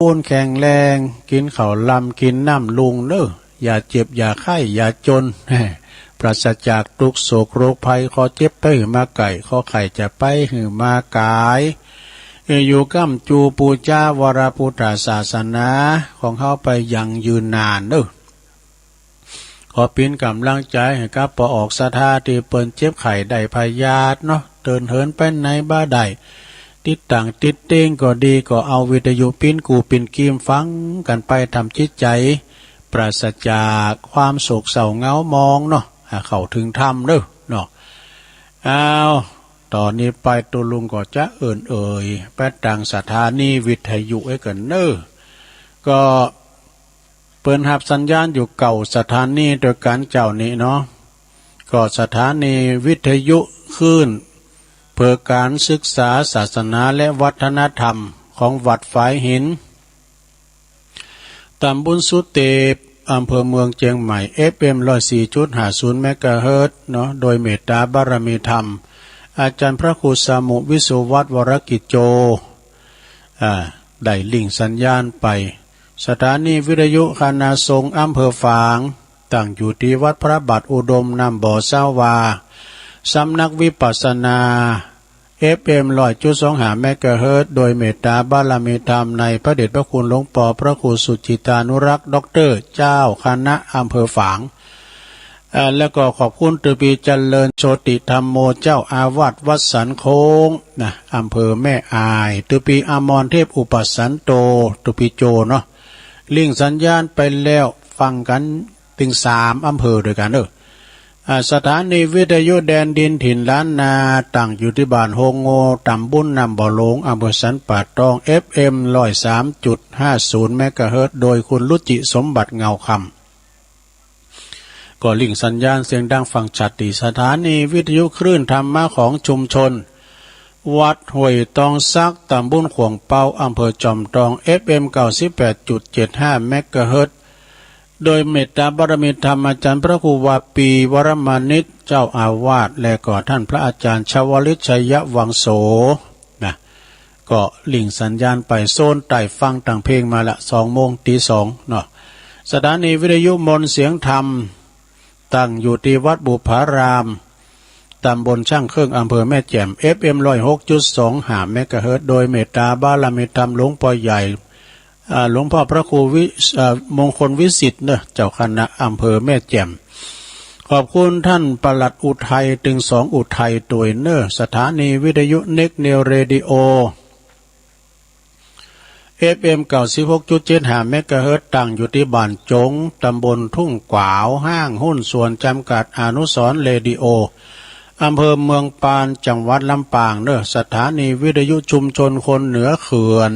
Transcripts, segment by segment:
ปูนแข็งแรงกินข้าวลำกินน้ำลุงเนอะอย่าเจ็บอย่าไข้อย่าจนปราศจากทุกโศกโรคภัยขอเจ็บไปหือมาไก่ขอไข่จะไปหือมากายอยู่กัมจูปูจาวรพุทธศาสนาของเขาไปยังยืนนานเนอะขอปิ้นกำลังใจให้กับปอออกสถาที่เปิ้นเจ็บไข้ได้พยาธิเนาะเดินเหินไปไหนบ้าใดติดต่างติดเต้งก็ดีก็เอาวิทยุปิ้นกูปิ้นกีมฟังกันไปทำจิตใจปราศจากความโศกเศร้าเงามองเนาะเข้าถึงธรรมเด้อเนาะตอนนี้ไปตัวลุงก็จะไปต่างสถานีวิทยุไอ้กันเนอะก็เปิ้นหับสัญญาณอยู่เก่าสถานีโดยการเจ้านี้เนาะก็สถานีวิทยุขึ้นเพื่อการศึกษาศาสนาและวัฒนธรรมของวัดฝายหินตำบลสุเตปอำเภอเมืองเชียงใหม่ FM 104.50 เมกะเฮิรตซ์เนาะโดยเมตตาบารมีธรรมอาจารย์พระครูสามุวิสุวัฒน์วรกิจโจได้ลิงก์สัญญาณไปสถานีวิทยุคณะสงฆ์อำเภอฝางตั้งอยู่ที่วัดพระบาทอุดมนำบ่อเศร้าวาสำนักวิปัสสนา FM 100.25 เมกะเฮิรตซ์โดยเมตตาบารมีธรรมในพระเดชพระคุณหลวงปอพระครูสุจิตานุรักษ์ด็อกเตอร์เจ้าคณะอำเภอฝางแล้วก็ขอบคุณตุปีเจริญโชติธรรมโมเจ้าอาวาสวัดสันโค้งนะอำเภอแม่อายตุปีอมรเทพอุปสันโตตุปีโจเนาะลิงสัญญาณไปแล้วฟังกันถึง3อำเภอด้วยกันสถานีวิทยุแดนดินถิ่นล้านนาตั้งอยู่ที่บ้านโฮงโงตำบลนำบ่อหลงอำเภอสันป่าตอง FM 103.50 เมกะเฮิรตซ์โดยคุณรุจิสมบัติเงาคำก็ลิงสัญญาณเสียงดังฟังชัดที่สถานีวิทยุคลื่นธรรมะของชุมชนวัดห้วยตองซักตำบลขวงเปาอำเภอจอมทอง FM 98.75 เมกะเฮิรตซ์โดยเมตตาบารมีธรรมอาจารย์พระครูวาปีวรมานิชเจ้าอาวาสและก็ท่านพระอาจารย์ชวลิตชัยวังโสนะก็ลิงสัญญาณไปโซนไต่ฟังต่างเพลงมาละ2 โมงตี 2เนาะสถานีวิทยุมนต์เสียงธรรมตั้งอยู่ที่วัดบุพารามตำบลช่างเครื่องอำเภอแม่แจ่ม FM 106.25 เมกะเฮิรตซ์โดยเมตตาบารมีธรรมหลวงพ่อใหญ่หลวงพ่อพระครูมงคลวิสิทธิ์เนอะเจ้าคณะอำเภอแม่แจ่มขอบคุณท่านปลัดอุทัยถึง2อุทัยตัวเนอะสถานีวิทยุเน็กเนวเรดิโอ FM 96.75 เมกะเฮิรตซ์ตั้งอยู่ที่บ้านจงตำบลทุ่งกวาวห้างหุ้นส่วนจำกัดอนุสรณ์เรดิโออำเภอเมืองปานจังหวัดลำปางเนอะสถานีวิทยุชุมชนคนเหนือเขื่อน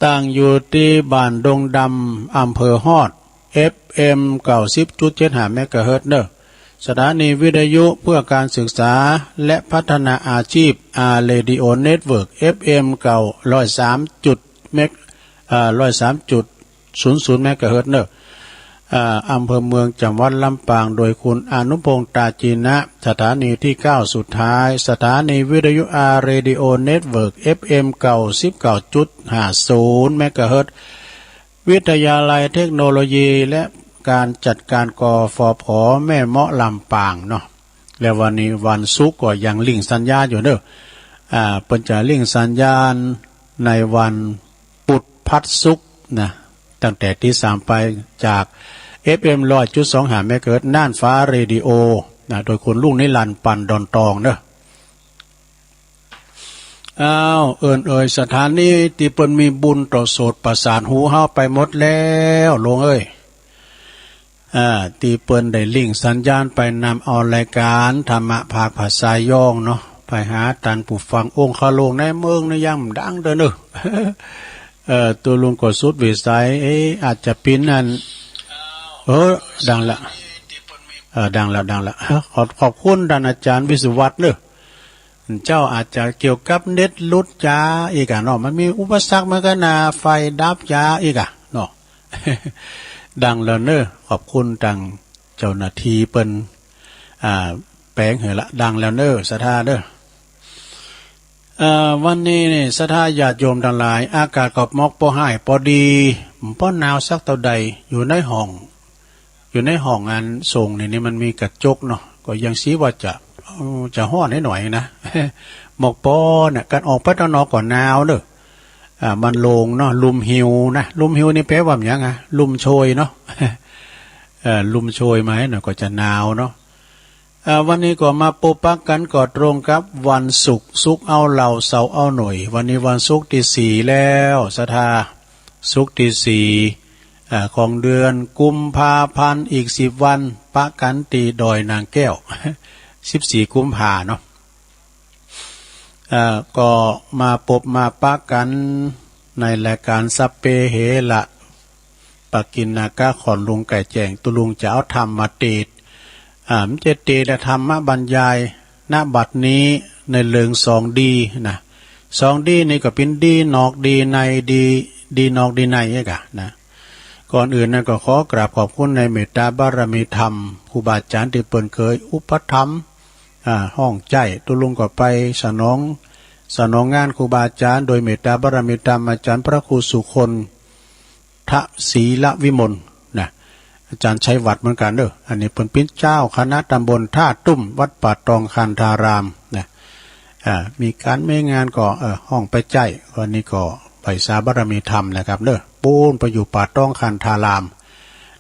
ตั้งอยู่ที่บ้านดงดำอำเภอฮอด FM 90.75 เมกะเฮิรตซ์เนอะสถานีวิทยุเพื่อการศึกษาและพัฒนาอาชีพเรดิโอเน็ตเวิร์ก FM 103.00 เมกะเฮิรตซ์เนอะอำเภอเมืองจังหวัดลำปางโดยคุณอนุพงษ์ตาจีนะสถานีที่9สุดท้ายสถานีวิทยุเรดิโอเน็ตเวิร์ก FM 99.50 เมกะเฮิรตซ์วิทยาลัยเทคโนโลยีและการจัดการกฟผ.แม่เมาะลำปางเนาะและวันนี้วันศุกร์ก็ยังลิงสัญญาณอยู่เนอะเปิ้นจะลิงสัญญาณในวันพุธพัดศุกร์นะตั้งแต่ที่3ไปจาก FM 100.25 เมกะเฮิรตซ์น่านฟ้าเรดิโอนะโดยคุณลุงนิรันดร์ปันดอนตองเนอะสถานีที่เปิ้นมีบุญต่อโสตประสานหูเฮาไปหมดแล้วลงที่เปิ้นได้ลิงก์สัญญาณไปนำเอารายการธรรมะภาคภาษาย่องเนาะไปหาท่านผู้ฟังองค์คาโลงในเมืองในย่ำดังเด้อเนอะตัวลุงก็สุดวิสัยอาจจะปิ้นนั่นดังละดังละขอบคุณท่านอาจารย์วิศวัตรเนอะเจ้าอาจจะเกี่ยวกับเน็ตลุดจ้าอีกเนาะมันมีอุปสรรคเหมือนกันนะไฟดับจ้าอีกเนาะดังแล้วเนอะขอบคุณทางเจ้าหน้าที่เปิ้นแปลงเหรอละดังแล้วเนอะสถาเนอะ วันนี้นี่ศรัทธาญาติโยมทั้งหลายอากาศก็มอกพอให้พอดีพอหนาวสักเท่าใดอยู่ในห้องอันส่งนี่มันมีกระจกเนาะก็ยังชี้ว่าจะห้อนให้หน่อยนะ หมอกปอเนี่ยการออกไปตอนนอกก่อนหนาวเด้อมันลงเนาะลุมหิวนะลุมหิวนี่แปลว่าอย่างไงลุมโชยเนาะ ลุมโชยไหมเนาะก็จะหนาวเนาะวันนี้ก็มาปปักกันก็ตรงกับวันศุกร์เอาเหล่าเสาร์เอาหน่วยวันนี้วันศุกร์ที่4แล้วศรัทธาศุกร์ที่4ของเดือนกุมภาพันธ์อีก10 วันปะกันตีดอยนางแก้ว 14 กุมภาเนาะก็มาปบมาปะกันในรายการสัพเพเหระปกินนากะขอนลุงไก่แจงตุลุงจะเอาธรรมมาเทศมันจะเทศธรรมบรรยายณบัดนี้ในเรื่อง2 ดีนะ2 ดีนี่ก็เป็นดีนอกดีในดีนอกดีในเอกะนะก่อนอื่นนะก็ขอกราบขอบคุณในเมตตาบารมีธรรมครูบาอาจารย์ที่เปิ้นเคยอุปถัมภ์ห้องใจตุลุงก็ไปสนองงานครูบาอาจารย์โดยเมตตาบารมีธรรมอาจารย์พระครูสุคนทศรีละวิมลนะอาจารย์ชัยวัดเหมือนกันเด้ออันนี้เป็นเจ้าคณะตำบลท่าตุ้มวัดป่าตองคันธารามนะมีการไม่งานก็ห้องไปใจวันนี้ก็ไปสาบารมีธรรมนะครับเด้อปูนไปอยู่ป่าตองคันธาราม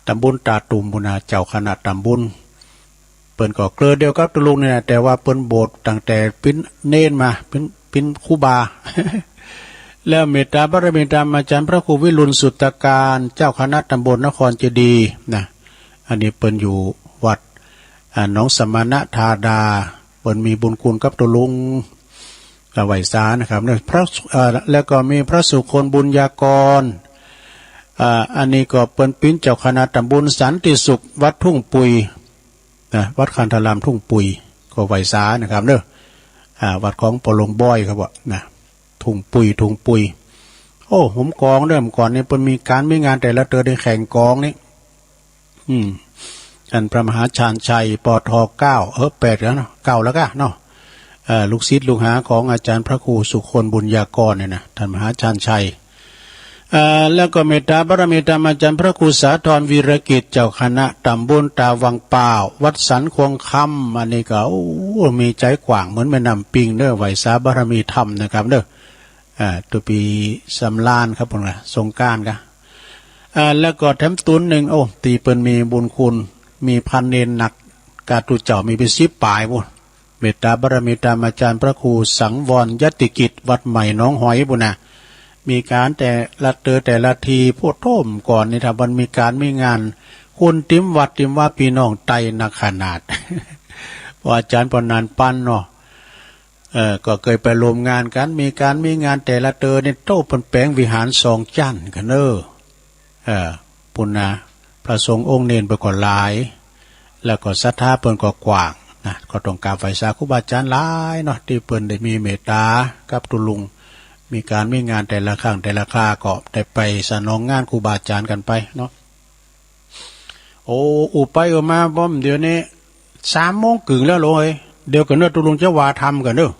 ตำบลตาตุ่มบุญาเจ้าคณะตำบลเปิ้นก็เกลือเดียวกับตุลุงเนี่ยแต่ว่าเปิ้นโบสถ์ตั้งแต่ปิ้นเน้นมาปิ้นครูบา แล้วเมตตาบารมีธรรมอาจารย์พระครูวิรุณสุตตการเจ้าคณะตำบลนครเจดีย์นะอันนี้เปิ้นอยู่วัดหนองสมณธาดาเปิ้นมีบุญคุณกับตุลุงไหวสานะครับเนี่ยพระแล้วก็มีพระสุคนบุญญากรอันนี้ก็เปิ้นปิ้นเจ้าคณะตำบลสันติสุขวัดทุ่งปุยนะวัดคันธารามทุ่งปุยก็ไหวสานะครับเด้อวัดของปลงบ้อยครับว่านะทุ่งปุยโอ้ผมกองเริ่มก่อนนี่เปิ้นมีการมีงานแต่ละเตือได้แข่งกองนี่อันพระมหาชาญชัยปท9 8แล้วเนาะ9แล้วก็เนาะลูกศิษย์ลูกหาของอาจารย์พระครูสุคนบุญญากรเนี่ยนะท่านมหาชาญชัยแล้วก็เมตตาบารมีธรรมอาจารย์พระครูสาธรวีรกิจเจ้าคณะตำบลตาวังเปล่าวัดสันควงคำอันนี้ก็มีใจกว้างเหมือนแม่น้ำปิงเด้อไหวสาบารมีธรรมนะครับเด้อตัวปีสำลานครับผมนะสงกรานต์ครับแล้วก็แถมตุนหนึ่งตีเปิ้นมีบุญคุณมีพันเนนหนักกาตุเจ้ามีเป็น10 ปลายบุญเมตตาบารมีธรรมอาจารย์พระครูสังวรยติกิจวัดใหม่น้องหอยบุญนะมีการแต่ละแต่ละทีพูดโท่มก่อนนี่ถ้ามันมีการมีงานคุณติมวัดติมว่าพี่น้องไตนักขนาด พออาจารย์ปนานปั้นเนาะก็เคยไปรวมงานกันมีการมีงานแต่ละนี่โต้เป็นแปลงวิหาร2 จั่นกันปุณนะพระสงฆ์องค์เนนไปก่อนหลายแล้วก็ศรัทธาเปิ้นก็กว้างนะก็ต้องการไฟสาครูบาอาจารย์หลายเนาะที่เปิ้นได้มีเมตตากับตุลุงมีการมีงานแต่ละครั้งแต่ละคราก็ได้ไปสนองงานครูบาอาจารย์กันไปเนาะอุไปมาบ่มเดี๋ยวนี้3 โมงกึ่งแล้วเลยเดี๋ยวกันเนอะตุลุงจะว่าทำกันเนอะ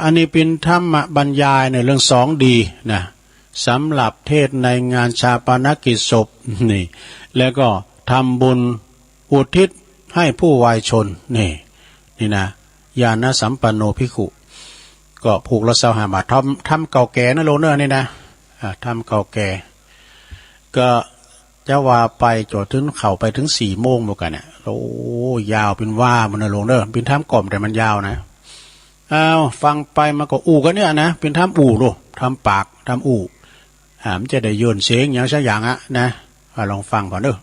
อันนี้เป็นธรรมบรรยายในเรื่อง2 ดีนะสำหรับเทศในงานชาปนกิจศพนี่แล้วก็ทำบุญอุทิศให้ผู้วายชนนี่นะญาณสัมปันโนภิกขุก็ผูกละ25 บาททำเก่าแก่นะโลเนอร์นี่นะทำเก่าแก่ก็จะว่าไปจอดถึงเข่าไปถึง4 โมงเหมือนกันเนี่ยยาวเป็นว่ามันนะโลเนอร์เป็นทำกล่อมแต่มันยาวนะฟังไปมาก็กันเนี่ยนะเป็นทำโลทำปากทำมันจะได้โยนเสียงอย่างสักอย่างนะลองฟังก่อนเด้อ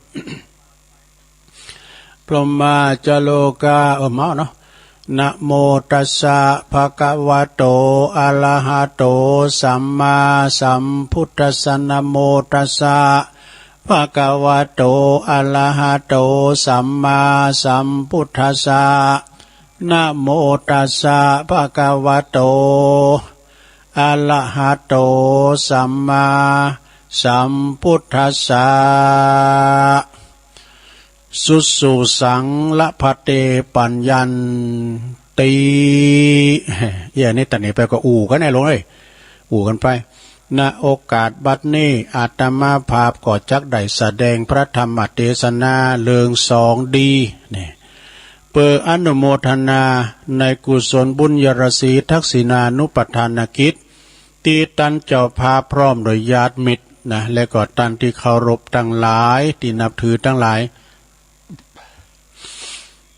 พรหมาจโลกามาเนาะนะโมตัสสะภะคะวะโตอะระหะโตสัมมาสัมพุทธัสสะนะโมตัสสะภะคะวะโตอะระหะโตสัมมาสัมพุทธัสสะนะโมตัสสะภะคะวะโตอะระหะโตสัมมาสัมพุทธัสสะสุสังละภะเตปัญญัน ตีอย่างนี้ตัดนี้ไปก็อู่กันแน่ลงเลยอู่กันไปณโอกาสบัดนี้อาตมาภาพก็จักได้แสดงพระธรรมเทศนาเรื่องสองดีเนี่ยเปิดอนุโมทนาในกุศลบุญยราศีทักษิณานุปทานกิจตีตันเจ้าพาพร้อมโดยญาติมิตรนะและก็ตันที่เคารพทั้งหลายที่นับถือทั้งหลาย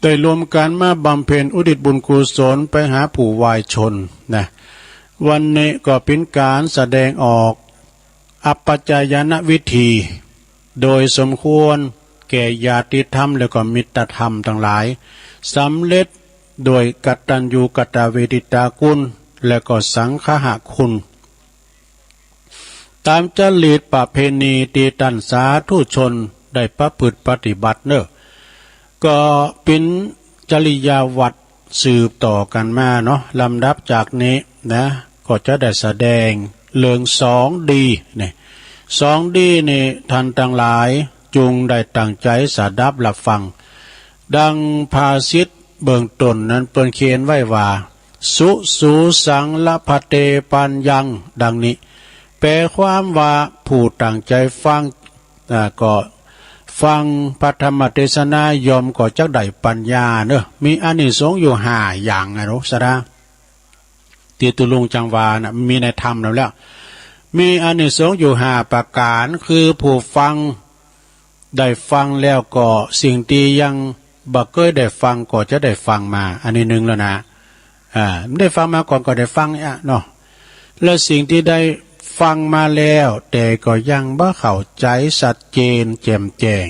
ได้รวมกันมาบำเพ็ญอุทิศบุญกุศลไปหาผู้วายชนนะวันนี้ก็เป็นการแสดงออกอัปปัจจายนวิธีโดยสมควรแก่ญาติธรรมและก็มิตรธรรมทั้งหลายสำเร็จโดยกตัญญูกตเวทิตาคุณและก็สังฆะคุณตามจริตประเพณีตีตันสาธุชนได้ประพฤติปฏิบัติเนอะก็เป็นจริยาวัดสืบต่อกันมาเนาะลำดับจากนี้นะก็จะได้แสดงเรื่องสองดีเนี่ยสองดีนี่ท่านทั้งหลายจุงได้ตั้งใจสดับหลับฟังดังภาษิตเบื้องต้นนั้นเปิ้นเขียนไว้ว่าสุสูสังละพะเตปัญญังดังนี้แปลความว่าผู้ตั้งใจฟังก็ฟังพระธรรมเทศนายอมก็จักได้ปัญญาเนอะมีอานิสงส์อยู่5อย่างนะรู้สะตีตุลุงจังวานะมีในธรรมแล้วมีอานิสงส์อยู่5ประการคือผู้ฟังได้ฟังแล้วก็สิ่งที่ยังบ่เคยได้ฟังก็จะได้ฟังมาอันนี้หนึ่งแล้วนะไม่ได้ฟังมาก่อนก็ได้ฟังเนาะแล้วสิ่งที่ได้ฟังมาแล้วแต่ก็ยังบ่เข้าใจชัดเจนแจ่มแจ้ง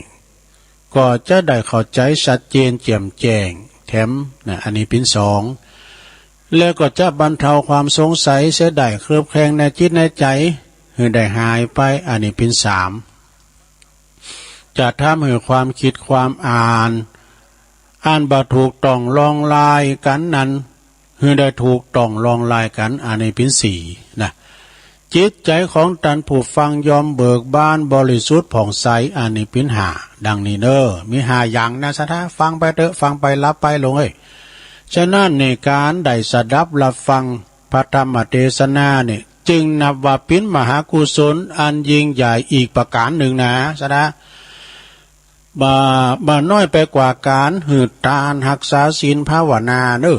ก็จะได้เข้าใจชัดเจนแจ่มแจ้งแถมนะอันนี้เป็นสองแล้วก็จะบรรเทาความสงสัยเสียได้เคลือบแคลงในจิตในใจให้ได้หายไปอันนี้เป็นสามจะทำให้ความคิดความอ่านบ่ถูกต้องลองลายกันนั้นให้ได้ถูกต้องลองลายกันอันนี้เป็นสี่นะจิตใจของตันผู้ฟังยอมเบิกบานบริสุทธิ์ผ่องใสอันนี้เป็น5ดังนี้เด้อมี5อย่างนะสะท้าฟังไปเถอะฟังไปรับไปลงฉะนั้นในการได้สดับรับฟังพระธรรมเทศนาเนี่ยจึงนับว่าเป็นมหากุศลอันยิ่งใหญ่อีกประการหนึ่งนะสะท้าบ่น้อยไปกว่าการหืดทานรักษาศีลภาวนาเด้อ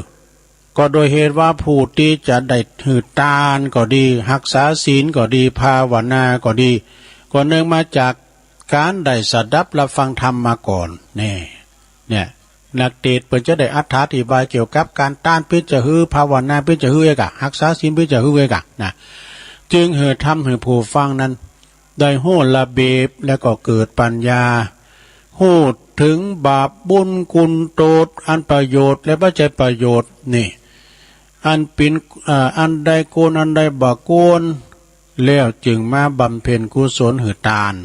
ก็โดยเหตุว่าผู้ที่จะได้หืดทานก็ดีรักษาศีลก็ดีภาวนาก็ดีก็เนื่องมาจากการได้สดับรับฟังธรรมมาก่อนเนี่ยนักเทศน์เพิ่นจะได้อธิบายเกี่ยวกับการต้านพิจจะฮือภาวนาพิจจะฮือเอกะรักษาศีลพิจจะฮือเอกะนะจึงทำให้ผู้ฟังนั้นได้โหระเบียบและก็เกิดปัญญาหูดถึงบาปบุญคุณโทษอันประโยชน์และปัจจัยประโยชน์นี่อันเป็นอันใดโกนอันใดบ่โกนแล้วจึงมาบำเพ็ญกุศลหือทาน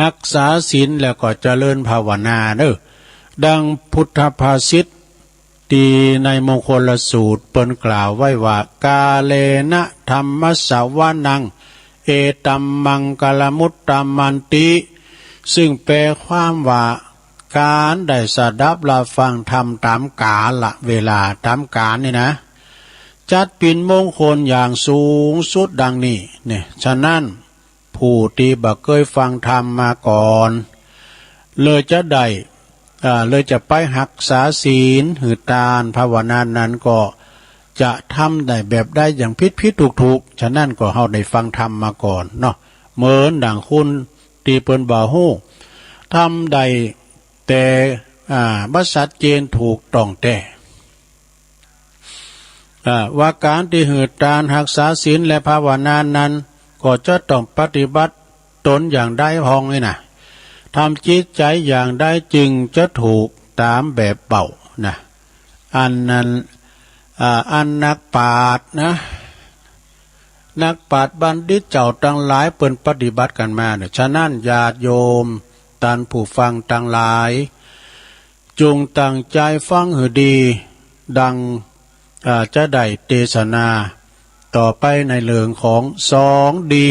รักษาศีลแล้วก็เจริญภาวนาเด้อดังพุทธภาษิตที่ในมงคลสูตรเปิ้นกล่าวไว้ว่ากาเลนะธรรมสาวานังเอตัมมังกลมุตตมันติซึ่งแปลความว่าการได้สดับรับฟังธรรมตามกาลเวลาตามกาลนี่นะจัดเป็นมงคลอย่างสูงสุดดังนี้เนี่ยฉะนั้นผู้ที่บ่เคยฟังธรรมมาก่อนเลยจะได้เลยจะไปรักษาศีลหือทานภาวนานั้นก็จะทำได้แบบได้อย่างผิดถูกฉะนั้นก็เฮาได้ฟังธรรมมาก่อนเนาะเหมือนดังคุณที่เปิ้นบ่ฮู้ทำได้แต่บ่ชัดเจนถูกต้องแต่ว่าการที่หือทานรักษาศีลและภาวนานั้นก็จะต้องปฏิบัติตนอย่างใดพ้องนี่นะทำจิตใจอย่างใดจึงจะถูกตามแบบเป่านะอันนั้นอันนักปราชญ์นะนักปราชญ์บัณฑิตเจ้าทั้งหลายเปิ้นปฏิบัติกันมาเนี่ยฉะนั้นญาติโยมท่านผู้ฟังทั้งหลายจงตั้งใจฟังให้ดีดังจะได้เทศนาต่อไปในเรื่องของสองดี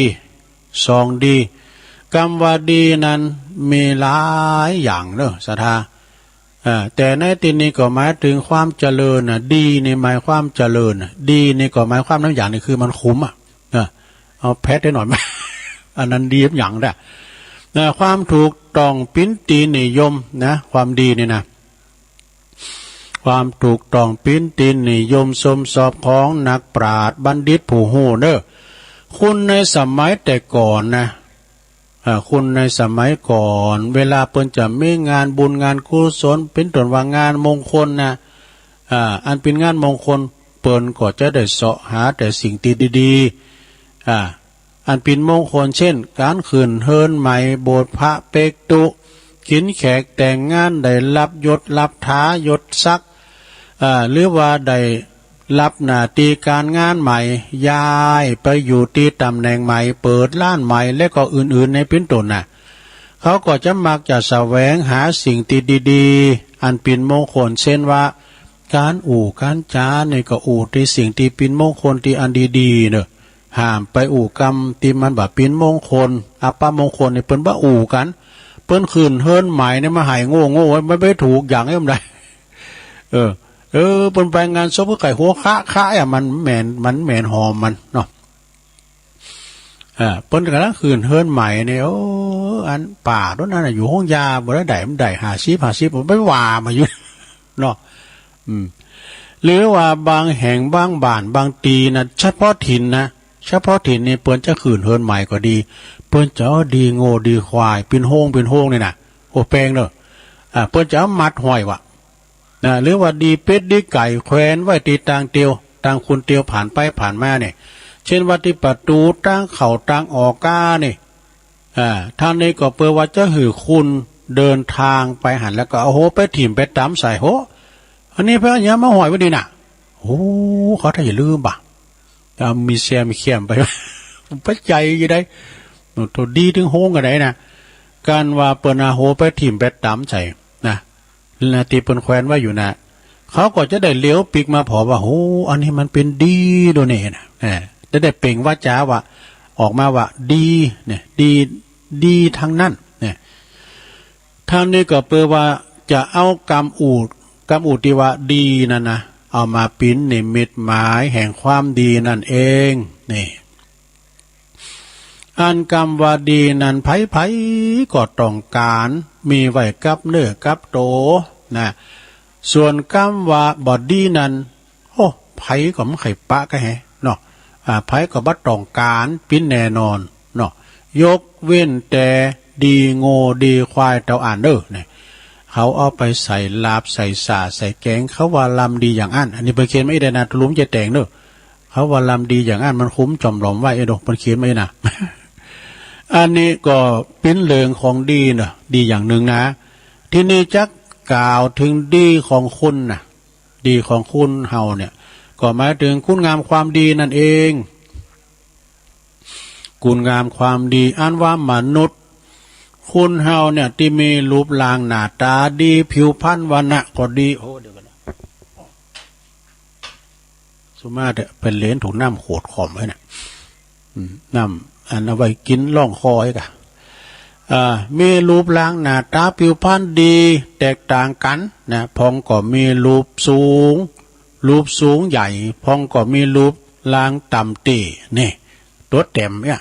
คำว่าดีนั้นมีหลายอย่างเนอะศรัทธา แต่ในที่นี้ก็หมายถึงความเจริญดีในหมายความเจริญดีในก็หมายความน้ำอย่างนี่คือมันคุ้มเอาแพทได้หน่อยไหม อันนั้นดีอย่างได้ความถูกต้องปิ้นตีนิยมนะความดีนี่นะความถูกต้องปิ้นตีนิยมสมสอบของนักปราชญ์บัณฑิตผู้หูเด้อคุณในสมัยแต่ก่อนนะคุณในสมัยก่อนเวลาเปิ้นจะมีงานบุญงานกุศลเป็นต้นว่างานมงคลนะอันเป็นงานมงคลเปิ้นก็จะได้เสาะหาแต่สิ่งดีๆอันเป็นมงคลเช่นการขืนเฮินใหม่โบสถ์พระเปกตุขินแขกแต่งงานได้รับยศรับท้ายศศักดิ์หรือว่าได้รับหน้าที่การงานใหม่ย้ายไปอยู่ที่ตำแหน่งใหม่เปิดร้านใหม่และก็อื่นๆในพื้นต้นน่ะเขาก็จะมักจะแสวงหาสิ่งที่ดีๆอันเป็นมงคลเช่นว่าการการจาเนี่ยก็ที่สิ่งที่เป็นมงคลที่อันดีๆเนอะห้ามไปกรรมที่มันแบบเป็นมงคลอัปมงคลเนี่ยเปิ้นบ่กันเปิ้นคืนเฮิรนใหม่เนี่ยมาหายโง่ไม่ไปถูกอย่างนี้มันได้เปิ้นไปงานศพไก่หัวคะมันแม่นหอมมันเนาะเปิ้นกำลังคืนเฮิรนใหม่เนี่ยอันป่าต้นนั้นอยู่ห้องยาบ่ได้มันได้50ผมไม่ว่ามาอยู่เนาะหรือว่าบางแห่งบางบ้านบางตีนะเฉพาะถิ่นนี่เปิ้นจะคืนเฮิรนใหม่ก็ดีเปิ้นจะดีโง่ดีควายเป็นโฮงนี่น่ะโอ้แปลงเด้อเปิ้นจะมัดห้อยวะหรือว่าดีเป็ดดีไก่แขวนไว้ตีต่างเตียวต่างคุณเตียวผ่านไปผ่านมาเนี่ยเช่นว่าที่ประตูต่างเข่าต่างออกก้านี่ท่านนี้ก็เปิดว่าจะหือคุณเดินทางไปหันแล้วก็เอาโหไปถิ่มไปตำใส่โหอันนี้เพื่อนยังมาหอยไว้ดีน่ะโอ้เขาถ้าอย่าลืมบ่ะมีเสียมีเขียมไปไปใจอยู่ได้ตัวดีถึงโฮงกันได้นะการว่าเปิ้นโหไปถิ่มไปตำใส่นะนาทีเปิ้นแขวนไว้อยู่นะเขาก็จะได้เลี้ยวปีกมาพอว่าโอ้อันนี้มันเป็นดีโดนี่นะจะได้เปล่งว่าจ้าว่าออกมาว่าดีเนี่ยดีทั้งนั้นเนี่ยท่านนี้ก็เปิดว่าจะเอากรรมอูที่ว่าดีนั่นนะเอามาปิ้นนิมิตหมายแห่งความดีนั่นเองนี่อันกรรมว่าดีนั้นไผก็ต้องการมีไว้กับเนื้อกับโตนะส่วนกรรมว่าบ่ดีนั้นโอ้ไผก็ไม่ไข่ปะก็แฮเนาะไผก็บ่ต้องการปิ้นแน่นอนเนาะยกเว้นแต่ดีโง่ดีควายเต่าอ่านเด้อเนี่ยเขาเอาไปใส่ลาบใส่สาใส่แกงเขาว่าลำดีอย่างอันนี้เพิ่นเขียนไม่ได้นะลุ้มจะแต่งเด้อเขาว่าลำดีอย่างอันมันคุ้มจอมหลอมไว้ดอกมันเขียนไม่นะ อันนี้ก็เป็นเรื่องของดีเนาะดีอย่างหนึ่งนะที่นี่จักกล่าวถึงดีของคุณนะดีของคุณเฮาเนี่ยก็หมายถึงคุณงามความดีนั่นเองคุณงามความดีอันว่ามนุษย์คุณเฮาเนี่ยที่มีรูปร่างหน้าตาดีผิวพรรณวรรณะก็ดีโอ้เดี๋ยวกันนะสุมาเถอะเป็นเลนถูกน้ำโขดขอมไว้น่ะน้ำอันเอาไว้กินล่องคอไอ้กะมีรูปร่างหน้าตาผิวพรรณดีแตกต่างกันนะพองก็มีรูปสูงใหญ่พองก็มีรูปร่างต่ำตีนี่ตัวเต็มเนี่ย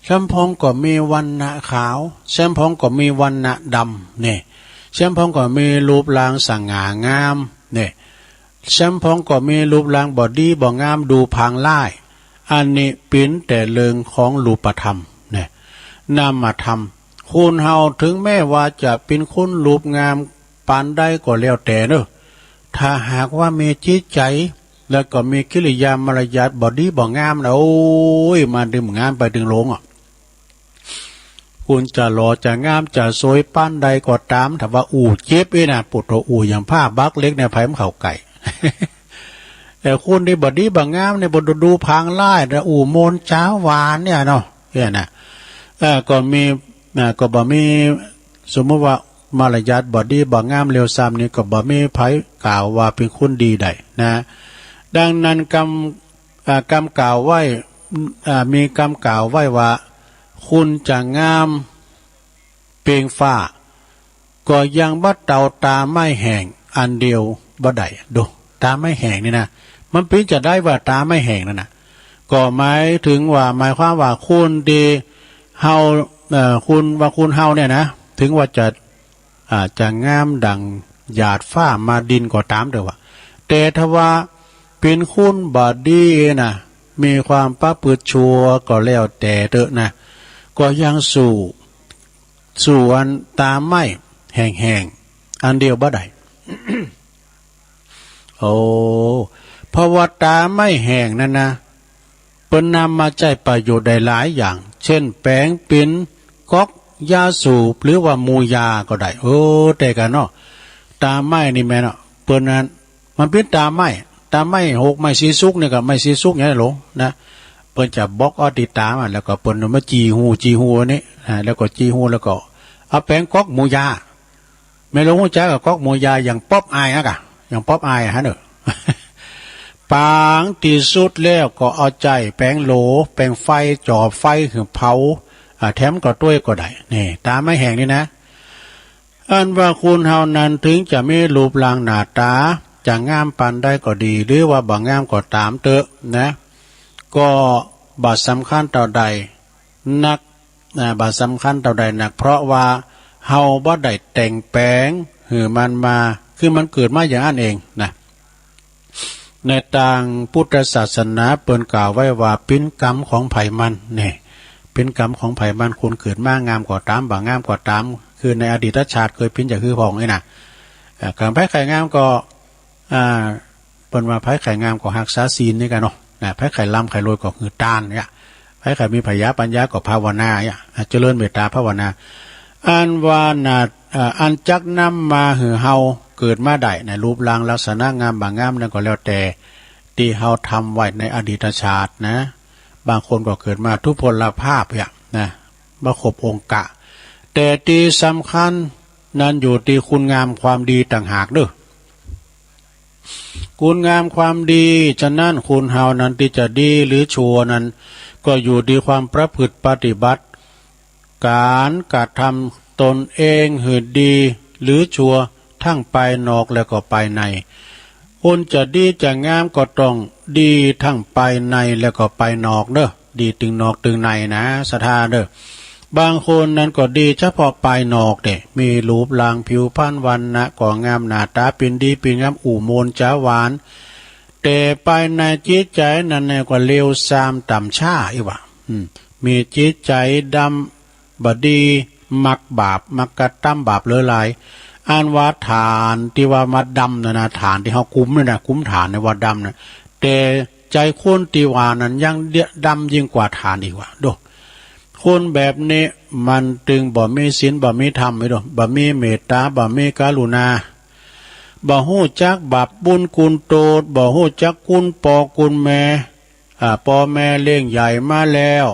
แชมพองก็มีวรรณะขาวแชมพองก็มีวรรณะดำเนี่ยแชมพองก็มีรูปร่างสง่างามเนี่ยแชมพองก็มีรูปร่างบอดี้บ่งามดูพางไล่อันนี้เป็นแต่เรื่องของรูปธรรมเนี่ยนามธรรมคุณเฮาถึงแม้ว่าจะเป็นคนรูปงามปานใดก็แล้วแต่เนอะถ้าหากว่ามีจิตใจแล้วก็มีกิริยามารยาทบอดี้บ่งามนะโอ้ยมาดึงงามไปดึงลงอ่ะคุณจะหล่อจะงามจะสวยป้านใดก็ตามถ้าว่าเจ็บนะปวดตัวอย่างผ้าบักเล็กในไผ่มเข่าไก่ แต่คุณที่บอดี้บ่งามในบทดูพางไล่แต่โมนจ้าหวานเนี่ยเนาะเนี่ยนะก็มีก็บ่มีสมมติว่ามารยาทบอดี้บ่งามเร็วซ้ำนี่ก็บ่มีไผกล่าวว่าเป็นคนดีใดนะดังนั้นกรรมกล่าวไว้มีกรรมกล่าวไว้ว่าคุณจะงามเปล่งฟ้า ก็ยังบ่เตาตาไม่แห้งอันเดียวบ่ได้ดูตาไม่แห้งนี่นะมันเป็นจะได้ว่าตาไม่แห้งนั่นน่ะก็หมายถึงว่าหมายความว่าคุณดีเฮาคุณว่าคุณเฮาเนี่ยนะถึงว่าจะงามดังหยาดฟ้ามาดินก็ตามเด้อว่าแต่ถ้าว่าเป็นคุณบอดีนะมีความประพฤติชั่วก็แล้วแต่เถอะนะก็ยังสู่อันตาไม่แห้งๆอันเดียวบ่ได้ โอ้เพราะว่าตาไม่แห้งนั่นนะเปิ้นนำมาใช้ประโยชน์ได้หลายอย่างเช่นแป้งปิ้นก๊อกยาสูบหรือว่ามูยาก็ได้โอ้แต่กันเนาะตาไม้นี่แม่เนาะเปิ้นนั้นมันเป็นตาไม้หกไม้สีสุกเนี่ยก็ไม้สีสุกเนี่ยหลงนะเปิ้นจะบล็อกออติตามันแล้วก็เปิ้นมาจีหูนี่แล้วก็จีหูแล้วก็เอาแป้งก๊อกมูยาแม่หลวงฮู้จักกับก๊อกมูยาอย่างป๊อปอายอะกะอย่างป๊อปอายฮะเด้อ ปางที่สุดแล้วก็เอาใจแป้งโหลแป้งไฟจ่อไฟคือเผาแถมก็ต้วยก็ได้นี่ตาไม่แห้งนี่นะอันว่าคุณเฮานั้นถึงจะมีรูปร่างหน้าตาจะงามปานได้ก็ดีหรือว่าบ่งามก็ตามเถอะนะก็บ่สำคัญต่อใดนักบ่สำคัญต่อใดนักเพราะว่าเฮาบ่ได้แต่งแปลงหือมันมาคือมันเกิดมาอย่างนั้นเองนะในทางพุทธศาสนาเปิ้นกล่าวไว้ว่าเป็นกรรมของไผมันนี่เป็นกรรมของไผมันคุณเกิดมางามกว่าตามบ่งามกว่าตามคือในอดีตชาติเคยเป็นอย่างคือพองนี่นะการไผไข่งามก็เปิ้นว่าไผไข่งามก็รักษาศีลนี่กันเนาะไผไข่ล้ำไข่รวยก็คือตานเนี่ยไผไข่มีพยาปัญญาก็ภาวนาเนี่ยเจริญเมตตาภาวนาอันว่าอันจักนำมาหือเฮาเกิดมาได้ในรูปร่างลักษณะงามบางงามนั่นก็แล้วแต่ที่เฮาทำไว้ในอดีตชาตินะบางคนก็เกิดมาทุพพลภาพเนี่ยนะบ่ครบองค์กะแต่ที่สำคัญนั้นอยู่ที่คุณงามความดีต่างหากเด้อคุณงามความดีฉะนั้นคุณเฮานั้นที่จะดีหรือชั่วนั้นก็อยู่ที่ความประพฤติปฏิบัติการกระทำตนเองหือดีหรือชั่วทั้งภายนอกแล้วก็ภายในคนจะดีจะงามก็ต้องดีทั้งภายในแล้วก็ภายนอกเด้อดีตึงนอกตึงในนะศรัทธาเด้อบางคนนั้นก็ดีเฉพาะภายนอกเด้มีรูปร่างผิวพรรณวรรณะก็งามหน้าตาเป็นดีเป็นงามอู่โมนจ้าหวานแต่ภายในจิตใจนั้นเนี่ยก็เลวทรามต่ำช้าอีหว่ามีจิตใจดำบดีมักบาปมักกระทำบาปเลอหลายอ่านว่าฐานที่ว่ามาดำนะฐานที่เขาคุ้มนะคุ้มฐานในว่าดำนะแต่ใจคนที่ว่านั้นยังดำยิ่งกว่าฐานอีกว่าดูคนแบบนี้มันตึงบ่มีศีลบ่มีธรรมไม่ดูบ่มีเมตตาบ่มีกรุณาบ่ฮู้จักบาปบุญคุณโตดบ่ฮู้จักคุณพ่อคุณแม่พ่อแม่เลี้ยงใหญ่มาแล้ว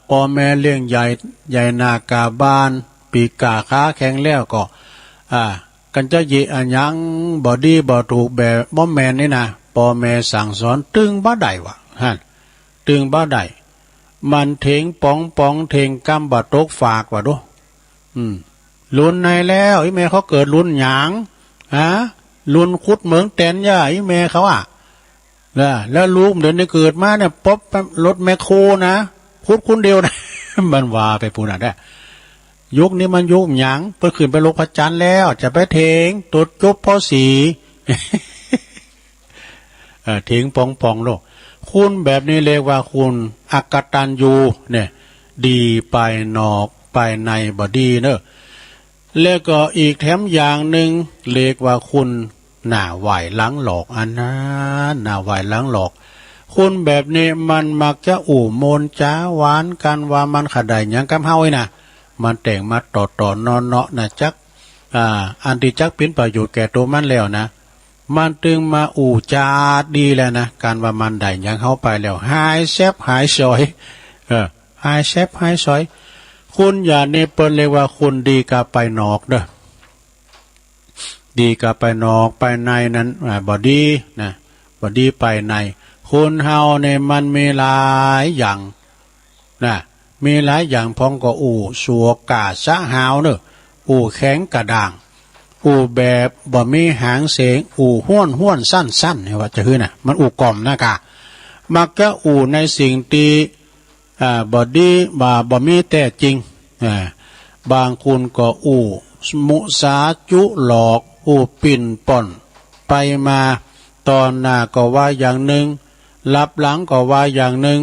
พ่อแม่เลี้ยงใหญ่นากาบ้านปีกาค้าแข็งแล้วก็กันจะยิอันยังบ่ดีบ่ถูกแบบบ่แม่นนี่นะพ่อแม่สั่งสอนตึงบ่ได้วะตึงบ่ได้มันเถงป๋องเถงกำบ่ตกฝากว่าดูลุ้นในแล้วไอ้แม่เขาเกิดลุ้นหยางลุ้นคุดเหมืองแตนย่าไอ้แม่เขาแล้วลูกเดินได้เกิดมาเนี่ยป๊บรถแมคโครนะคุดคนเดียวนะ มันว่าไปปูน่ะได้ยุคนี้มันยุคหยังเพิ่นขึ้นไปโลกพระจันทร์แล้วจะไปเถงตดจบพ่อสี เถงปองโลกคุณแบบนี้เรียกว่าคุณอกตัญญูเนี่ยดีไปนอกไปในบ่ดีเนอะแล้วก็อีกแถมอย่างหนึ่งเรียกว่าคุณหน้าไหวหลังหลอกอันนั้นหน้าไหวหลังหลอกคุณแบบนี้มันมักจะอู่โมนจ้าหวานกันว่ามันขดายยังกำเฮาไว้นะมันแต่งมาต่อนอนเนาะนะจักอันที่จักเป็นประโยชน์แก่ตัวมันแล้วนะมันตึงมาอู่จาดีแล้วนะการว่ามันได้ยังเข้าไปแล้วหายแซบหายซอยหายแซบหายซอยคุณอย่าเนเปิลเลยว่าคุณดีกับไปนอกเด้อดีกับไปนอกไปในนั้นบอดีนะบอดีไปในคุณเฮาเนี่ยมันมีหลายอย่างนะ มีหลายอย่างพองก็อู่สัวกาสะหาวเนอะอู่แข็งกระด่างอู่แบบบ่มีหางเสงอู่ห้วนสั้นเนี่ยว่าจะคือน่ะมันอู่กล่อมนะกะมักจะอู่ในสิ่งที่บ่ดีบ่มีแต่จริงบางคนก็อู่มุสาจุหลอกอู่ปิ่นป่อนไปมาตอนหน้าก็ว่าอย่างหนึ่งรับหลังก็ว่าอย่างหนึ่ง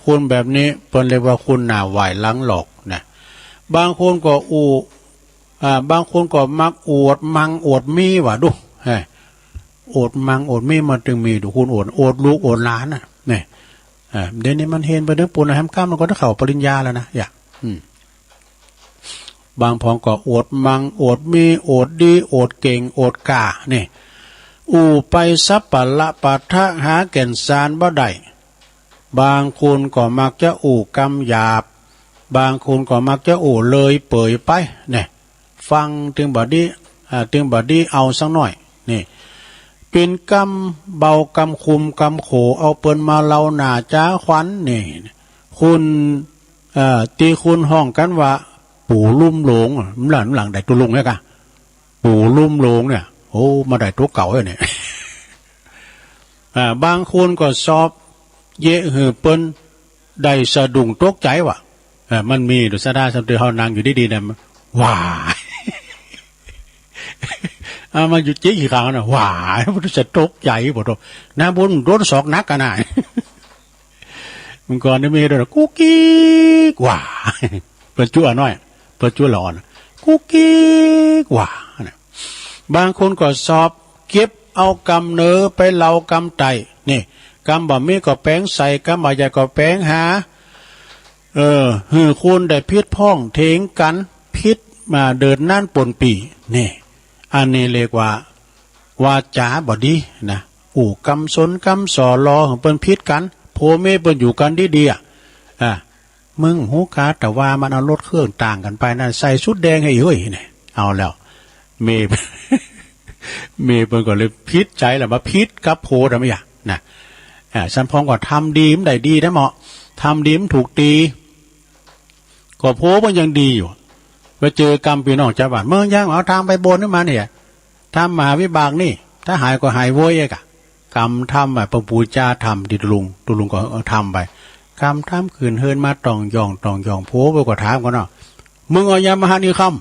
คุณแบบนี้เป็นเรียกว่าคุณหน้าไหวหลังหลอกนะบางคนก็บางคนก็มักอวดมังอวดมีว่ะดูอวดมังอวดมีมันจึงมีดูคุณอวดลูกอวดหลานน่ะเนี่ยเดี๋ยวนี้มันเห็นไปเรื่องปูนแฮมก้ามันก็ต้องเข้าปริญญาแล้วนะอย่าบางพองก็อวดมังอวดมีอวดดีอวดเก่งอวดกาเนี่ยอู่ไปซับปะละปะทะหาแก่นสารบ่ได้บางคนก็มักจะอู่กำหยาบบางคนก็มักจะอู่เลยเปื่อยไปเนี่ยฟังถึงบดีเอาสักหน่อยนี่เป็นกำเบากำคุมกำโขเอาเปิ้นมาเล่าหน้าจ้าขวัญนี่คุณตีคุณห้องกันว่าปู่ลุ่มหลงหลังได้ตัวลุงเนี่ยกะปู่ลุ่มหลงเนี่ยโอ้มาได้ตัวเก่าเนี่ยบางคนก็สอบเยะหือเปิ้นได้สะดุ้งตกใจว่ะมันมีดุษดาสัมติเฮานางอยู่ดีๆเนี่ยว้ามาอยู่จี้กี่ครั้งนะว้ามันจะตกใจบ่ตัวน้าบุญโดนศอกนักกันน่ะมันก่อนนี่มีด้วยกุ๊กกี้กว่าเปิดจั่วน้อยเปิดจั่วหลอนกุ๊กกี้กว่าบางคนก็สอบเก็บเอากำเนื้อไปเล่ากำไตนี่กำบ่มีก็แป้งใส่กำบ่ใหญ่ก็แป้งหาหือคุณได้พิษพ้องเทงกันพิษมาเดินนั่นปนปีนี่อันนี้เรียกว่าวาจาบ่ดีนะอู่กำสนกำสอรอของเปิ้นพิษกันโพเมเปิ้นอยู่กันดีๆมึงหูกาแต่ว่ามันเอารถเครื่องต่างกันไปนั่นใส่ชุดแดงให้เฮ้ยเนี่ยเอาแล้วเมเปิ้นก็เลยพิษใจแหละมาพิษกับโพทำไมนะฉันพองก็ทำดีมันได้ดีนะเหมาะทำดีมันถูกตีก็โพมันยังดีอยู่ไปเจอกรรมพี่น้องชาวบ้านเมืองย่างเอาทางไปบนขึ้นมาเนี่ยทำมหาวิบากนี่ถ้าหายก็หายโว้ยกะกรรมทำแบบปูจาทำดิตุลุงก็ทำไปกรรมทำขืนเฮินมาตองยองโพไปก็ถามกันเนาะมึงเอายามาหานี่คำ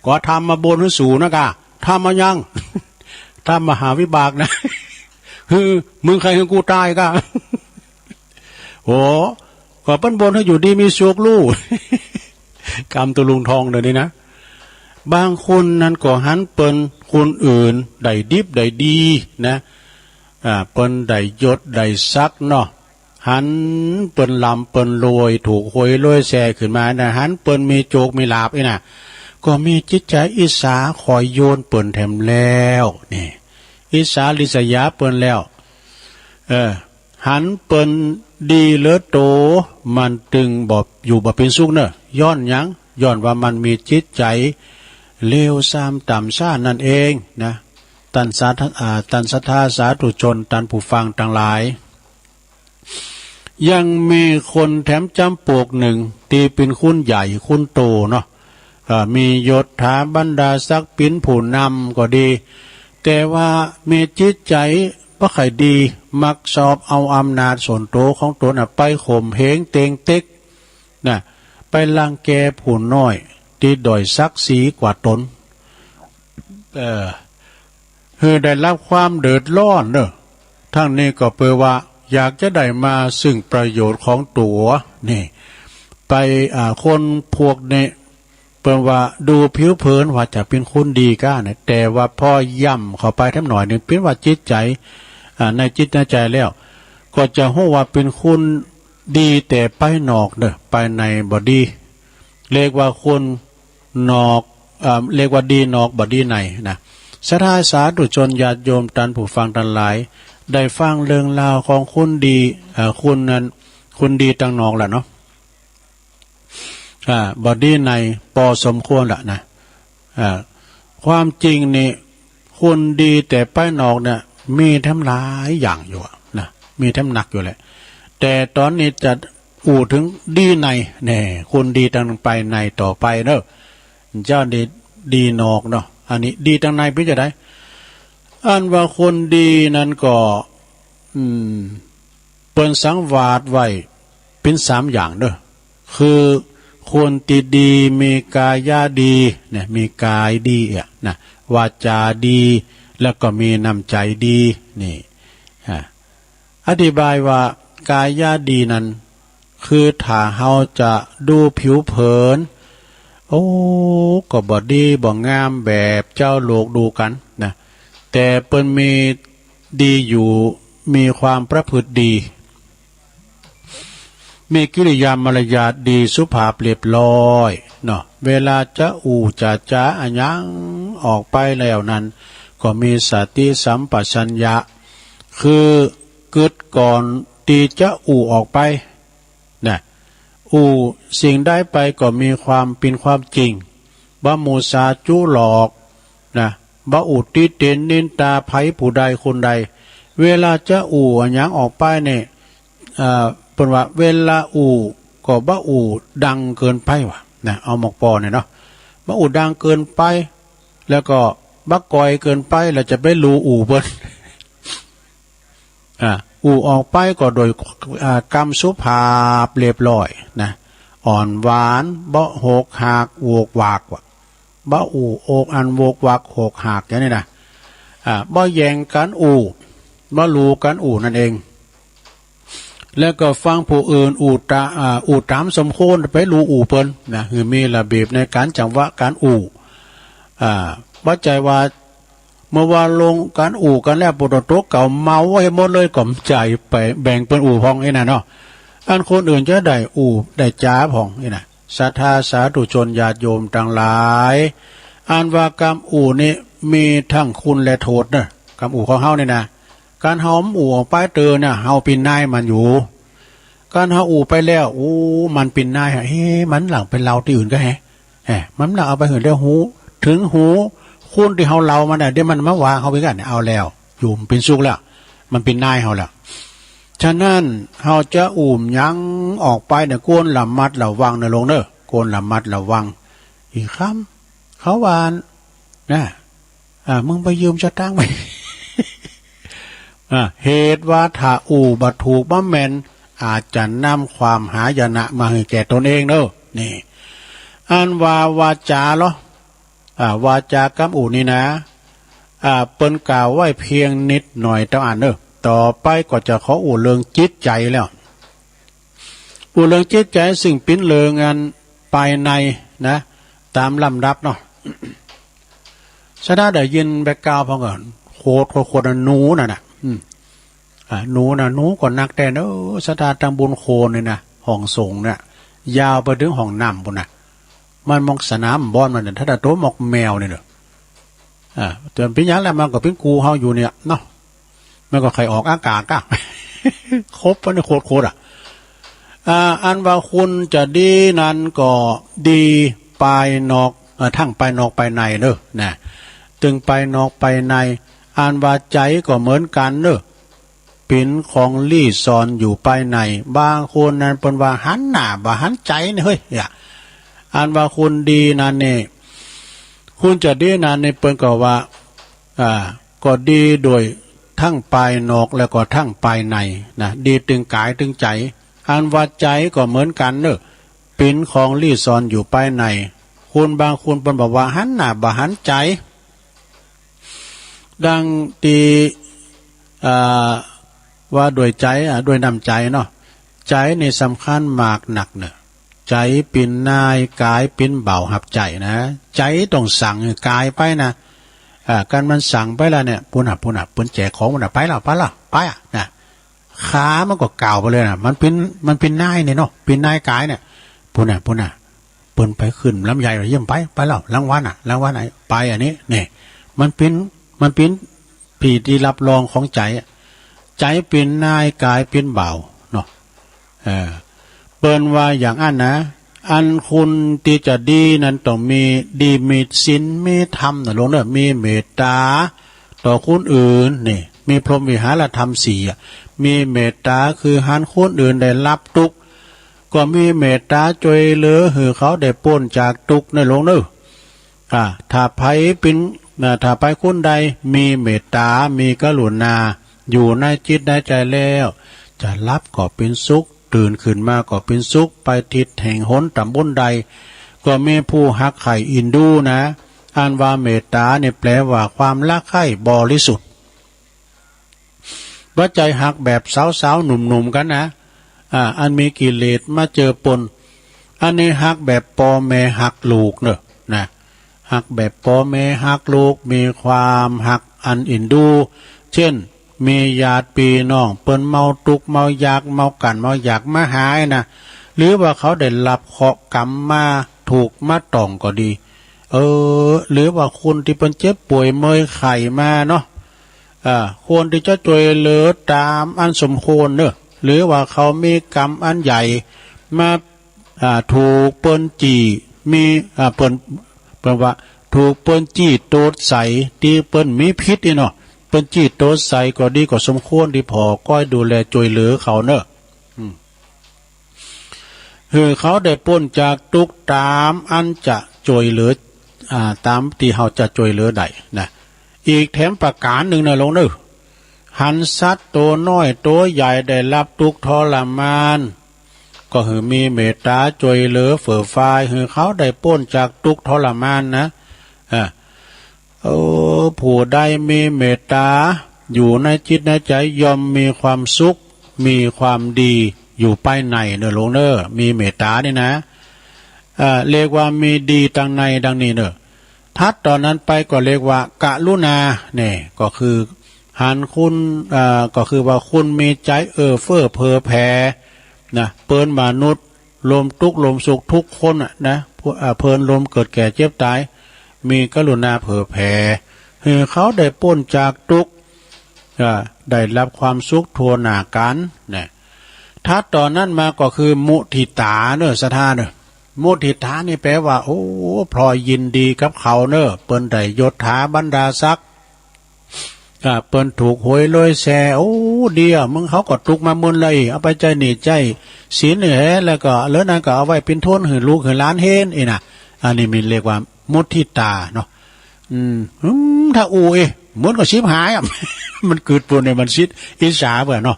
ก็ทำมาบนขึ้นสู่นะกะทำมายังทำมหาวิบากนะคือมึงใครคือกูตายกะโอ้ก็ปั้นบนให้อยู่ดีมีโชคลู่กรรมตัวลุงทองเลยนี่นะบางคนนั้นก็หันเปิ้นคนอื่นได้ดิบได้ดีนะเปิ้นได้ยศได้ซักเนาะหันเปิ้นลำเปิ้นรวยถูกหวยรวยแซ่ขึ้นมานะหันเปิ้นมีโจกมีลาภไอ้น่ะก็มีจิตใจอิสาคอยโยนเปิ้นแถมแล้วนี่อิสาลิษยาเปิ้นแล้วหันเปิ้นดีเลิศโตมันตึงบ่อยู่บ่เป็นสุขเนอะย้อนยังย้อนว่ามันมีจิตใจเลวทรามต่ำซ่านั่นเองนะตันศรัทธาสาธุชนตันผู้ฟังทั้งหลายยังมีคนแถมจำปวกหนึ่งตีเป็นคุณใหญ่คุณโตเนาะมียศถาบรรดาศักดิ์เป็นผู้นำก็ดีแต่ว่ามีจิตใจบ่ค่อยดีมักชอบเอาอำนาจส่วนตัวของตนไปข่มเหงเตงเต็กนะไปรังแกผู้น้อยที่ด้อยศักดิ์ศรีกว่าตนได้รับความเดือดร้อนเนอะทั้งนี้ก็เปลว่าอยากจะได้มาซึ่งประโยชน์ของตัวนี่ไปคนพวกนี้เปลว่าดูผิวเผินว่าจะเป็นคนดีก้าเนี่ยแต่ว่าพอย่ำเข้าไปทั้งหน่อยหนึ่งเป็นว่าจิตใจในจิตในใจแล้วก็จะรู้ว่าเป็นคนดีแต่ไปนอกเนอะไปในบ่ดีเรียกว่าคนนอกเรียกว่าดีนอกบ่ดีในนะศรัทธาสาธุชนญาติโยมตันผู้ฟังทั้งหลายได้ฟังเรื่องราวของคนดีคุณนั้นคุณดีตั้งนอกแหละเนาะบ่ดีในพอสมควรละนะความจริงนี่คนดีแต่ไปนอกเนี่ยมีทั้งหลายอย่างอยู่นะมีทั้งหนักอยู่แหละแต่ตอนนี้จะ ถึงดีในแน่คนดีตั้งไปในต่อไปเนอะเจ้าดีนอกเนาะอันนี้ดีตั้งในพิจารณาอันว่าคนดีนั้นก็เปิ้นสังวาสไว้เป็น3อย่างเด้อคือคนติดีมีกายดีเนี่ยมีกายดีนะวาจาดีแล้วก็มีน้ำใจดีนี่อธิบายว่ากายดีนั้นคือถ้าเฮาจะดูผิวเผินโอ้ก็บ่ดีบ่งามแบบเจ้าโลกดูกันนะแต่เปิ้นมีดีอยู่มีความประพฤติดีมีกิริยามารยาทดีสุภาพเรียบร้อยเนาะเวลาจะจะจ้าอันยังออกไปแล้วนั้นก็มีสติสัมปชัญญะคือเกิดก่อนที่จะออกไปนะสิ่งได้ไปก็มีความเป็นความจริงบ่มูสาจุหลอกนะบ่อุติเตนนินตาไผผู้ใดคนใดเวลาจะอันยังออกไปเนี่ยเปิ้นว่าเวลาก็บ่ดังเกินไปว่ะนะเอาหมกปอเนี่ยเนาะบ่ดังเกินไปแล้วก็บ่ก่อยเกินไปแล้วจะไปรู้เพิ่นออกไปก็โดยกรรมสุภาพเรียบร้อยนะอ่อนหวานบ่โหกหักโวกวากว่ะบ่อกอันโวกวากโหกหักอย่างนี้นะบ่แย่งกันบ่รู้กันนั่นเองแล้วก็ฟังผู้อื่นตามสมควรไปรู้เปิ้นนะคือมีระเบียบในการจังหวะการบ่ใจว่าเมื่อว่าลงการกันแล้วปุตโตเก่าเมาไว้หมดเลยก่อมใจไปแบ่งเป็นพ้องไอ้น่ะเนาะอันคนอื่นจะได้ได้จ้าพ้องไอ้น่ะศรัทธาสาธุชนญาติโยมทั้งหลายอันว่ากรรมนี่มีทั้งคุณและโทษนะกรรมของเฮานี่นะการเฮาออกไปเตอเนี่ยเฮาเป็นนายมันอยู่การเฮาไปแล้วมันเป็นนายมันหลังเป็นเราที่อื่นก็มันหลังเอาไปเหินได้หูถึงหูคุณที่เฮาเรามันเดี๋ยวมันมาวางเฮาไปกันเอาแล้วอยู่เป็นสุขแล้วมันเป็นนายเฮาแล้วฉะนั้นเฮาจะยั้งออกไปเนี่ยโกนระมัดระวังนะลงเด้อโกนระมัดระวังอีกคำเขาวานนะมึงไปยืมสตางค์ไปเหตุว่าถ้าบัถูกบ่แม่นอาจจะนำความหายนะมาให้แก่ตนเองเด้อนี่อันวาจาเหรอวาจากำนี่นะเปิ้นกล่าวไว้เพียงนิดหน่อยต้องอ่านเด้อต่อไปก็จะขอเรื่องจิตใจแล้วเรื่องจิตใจซึ่งเป็นเรื่องงานภายในนะตามลำดับเนาะชนะได้ยินแบกกาวพอก่อนโคตรหนูน่ะนะหนูก็นักแต่เนอะสถานตังบุญโคนเลยนะห้องส่งเนี่ยยาวไปถึงห้องน้ำปุ่นนะมันมองสนามบอลมันเนี่ยถ้าโตมอกแมวเนี่ยเนอะแต่เป็นอย่างไรมันก็เป็นกูเฮาอยู่เนี่ยเนาะมันก็ใครออกอากาศก้าครบปะเนี่ยโคตรอันว่าคุณจะดีนั้นก็ดีไปนอกทั้งไปนอกไปในเนอะนะตึงไปนอกไปในอันว่าใจก็เหมือนกันเนอะเป็นของลี่ซอนอยู่ไปในบางคนนั้นเป็นว่าหันหน้าบ่หันใจเนี่ยเฮ้ยอันว่าคุณดีนั่นเนี่ยคุณจะดีนั่นเนี่ยเป็นก็ว่าก็ดีโดยทั้งไปนอกแล้วก็ทั้งไปในนะดีตึงกายตึงใจอันว่าใจก็เหมือนกันเนอะเป็นของลี่ซอนอยู่ไปในคุณบางคนเป็นบอกว่าหันหน้าบ่หันใจดังตีว่าโดยใจโดยนำใจเนาะใจในสำคัญมากหนักเนอะใจเป็นนายกายเป็นเบาหับใจนะใจต้องสั่งกายไปนะการมันสั่งไปแล้วเนี่ยปุ่นปุ่นแจกของมันไปแล้วไปนะขามันก็เก่าไปเลยนะมันเป็นนายเนี่ยเนาะเป็นนายกายเนี่ยปุ่นเปิ้นไปขึ้นลำใหญ่เยี่ยมไปแล้วรางวัลไหนไปอันนี้เนี่ยมันเป็นผีที่รับรองของใจเป็นนายกายเป็นเบาเนาะเปิ้นว่าอย่างอันนะอันคุณที่จะดีนั้นต้องมีดีมีศีลมีธรรมนะลงเด้อมีเมตตาต่อคนอื่นนี่มีพรหมวิหารธรรม4มีเมตตาคือหันคนอื่นได้รับทุกข์ ก็มีเมตตาช่วยเหลือให้เขาได้พ้นจากทุกข์ในหลวงเด้อถ้าไผเป็นถ้าไปคนใดมีเมตตามีกรุณาอยู่ในจิตในใจแล้วจะรับก็เป็นสุขตื่นขึ้นมาก็เป็นสุขไปทิศแห่งหนตำบลใดก็มีผู้ฮักใคร่อินดูนะอันว่าเมตตาเนี่ยแปลว่าความรักใคร่บริสุทธิ์ว่าใจหักแบบสาวๆหนุ่มๆกันนะอันมีกิเลสมาเจอปนอันนี้หักแบบปอแม่หักลูกเนอะนะหักแบบปอแม่หักลูกมีความหักอันอินดูเช่นมีญาติพี่น้องเปิ้นเมาตุกเมายากเมากันเมาอยากมาหายนะหรือว่าเขาได้รับเคราะห์กรรมมาถูกมาต่องก็ดีหรือว่าคนที่เป็นเจ็บป่วยเมื่อยไข้มาเนาะควรที่จะช่วยเหลือตามอันสมควรเนอะหรือว่าเขามีกรรมอันใหญ่มาถูกเปิ้นจี้มีเปิ้นว่าถูกเปิ้นจี้โตดใส่ที่เปิ้นมีพิษนี่เนาะเปิ้นจี้โตดใส่ก็ดีก็สมควรที่พอก้อยดูแลช่วยเหลือเขาเนอะคือเขาได้พ้นจากทุกข์ตามอันจะช่วยเหลือตามที่เขาจะช่วยเหลือได้นะอีกแถมประการหนึ่งนะลงเนอะหันสัตว์ตัวน้อยตัวใหญ่ได้รับทุกข์ทรมานก็คือมีเมตตาช่วยเหลือเฟื่อฟายคือเขาได้พ้นจากทุกข์ทรมานนะผู้ใดมีเมตตาอยู่ในจิตในใจย่อมมีความสุขมีความดีอยู่ภายในเนอะลงเนอะมีเมตตานี่นะเรียกว่ามีดีดังในดังนี้เนอะทัดตอนนั้นไปก็เรียกว่ากะรุณาเนี่ยก็คือหันคุณก็คือว่าคุณมีใจเฟ้อเพ้อแผ่นะเปิ้นมนุษย์ลมทุกข์ลมสุขทุกคนนะเพลินลมเกิดแก่เจ็บตายมีกรุณาเผื่อแผ่ให้เขาได้พ้นจากทุกข์ได้รับความสุขทั่วหน้ากันนะถ้าตอนนั้นมาก็คือมุทิตาเนอะสถานเนอะมุทิตานี่แปลว่าโอ้พลอยยินดีกับเขาเนอะเปิ้นได้ยศถาบรรดาศักดิ์เปิ้นถูกหวยลอยแซ่โอ้เดียวมึงเขาก็ทุกมามุนเลยเอาไปใจหนีใจศีลเหแล้วก็แล้วนั้นก็เอาไว้เป็นทุนให้ลูกให้หลานเฮ็ดน่ะอันนี้มันเรียกว่ามุทิตาเนาะถ้ามันก็ชิบหายมันเกิดปนในมันชิดอิจฉาเปล่าเนาะ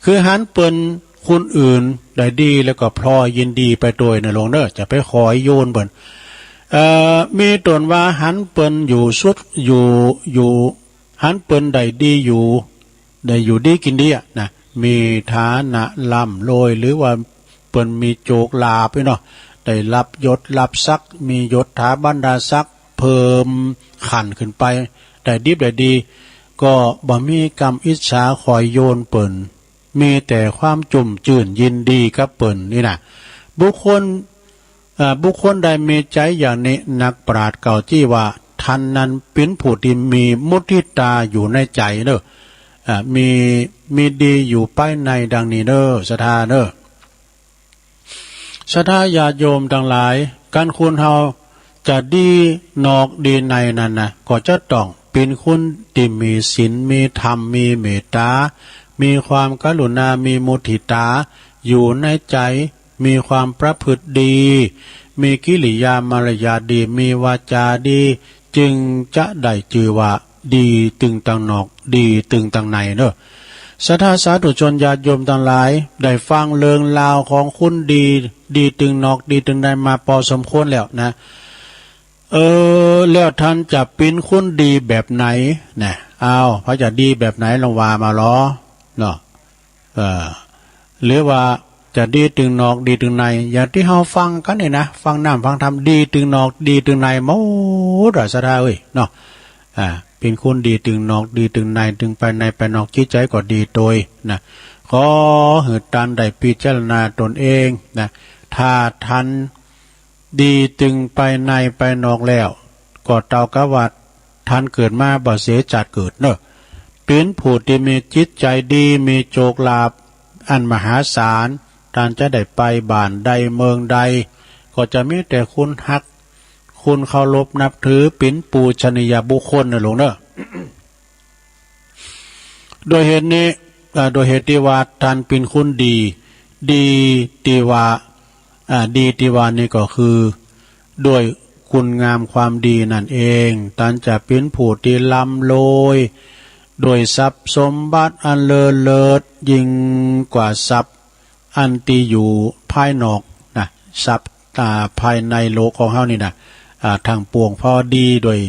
คือหันเปิ้นคนอื่นได้ดีแล้วก็พลอยยินดีไปโดยในลงเด้อจะไปคอยโยนเปิ้นมีตนว่าหันเปิ้นอยู่สุดอยู่หันเปิ้นได้ดีอยู่ดีกินดีนะมีฐานะล่ำรวยหรือว่าเปิ้นมีโจกลาภเนาะได้รับยศรับศักดิ์มียศถาบรรดาศักดิ์เพิ่มขันขึ้นไปได้ดีได้ดีก็บ่มีกรรมอิจฉาคอยโยนเปิ้นมีแต่ความจุ่มจื่นยินดีกับเปิ้นนี่นะบุคคลใดมีใจอย่างนี้นักปราชญ์เก่าจี้ว่าท่านนั้นเป็นผู้ที่มีมุทิตาอยู่ในใจเนอะมีดีอยู่ภายในดังนี้เนอะศรัทธาเนอะศรัทธาญาโยมทั้งหลายการคุณเฮาจะดีนอกดีในนั่นนะก็จะต้องเป็นคนที่มีศีลมีธรรมมีเมตตามีความกรุณามีมุทิตาอยู่ในใจมีความประพฤติดีมีกิริยามารยาทดีมีวาจาดีจึงจะได้ชื่อว่าดีตึงตังนอกดีตึงตังในเนอะศรัทธาสาธุชนญาติโยมทั้งหลายได้ฟังเรื่องราวของคุณดีตึงนอกดีตึงในมาพอสมควรแล้วนะแล้วท่านจะเป็นคนดีแบบไหนนะพระจะดีแบบไหนลองว่ามาล้อเนาะหรือว่าจะดีตึงนอกดีตึงในอย่างที่เฮาฟังกันนี่นะฟังน้ำฟังธรรมดีตึงนอกดีตึงในหมดศรัทธาเอ้ยเนาะเป็นคนดีตึงนอกดีตึงในตึงไปในไปนอกจิตใจก็ดีโดยนะขอให้ท่านได้พิจารณาตนเองนะถ้าท่านดีตึงไปในไปนอกแล้วก็เท่ากับว่าท่านเกิดมาบ่เสียจัดเกิดเนอะเป็นผู้ที่มีจิตใจดีมีโชคลาภอันมหาศาลท่านจะได้ไปบ้านใดเมืองใดก็จะมีแต่คุณฮักคุณเคารพนับถือเป็นปูชนียบุคคลนะหลวงเนอะ โดยเหตุนี้โดยเหตุที่ว่าท่านเป็นคนดี ดีติวาดีติวานี่ก็คือด้วยคุณงามความดีนั่นเองตันจะเป็นผู้ที่ลำโลยโดยทรัพย์สมบัติอันเลิศยิ่งกว่าทรัพย์อันที่อยู่ภายนอกนะทรัพย์ภายในโลกของเฮานี่นะทางปวงพอดีโดย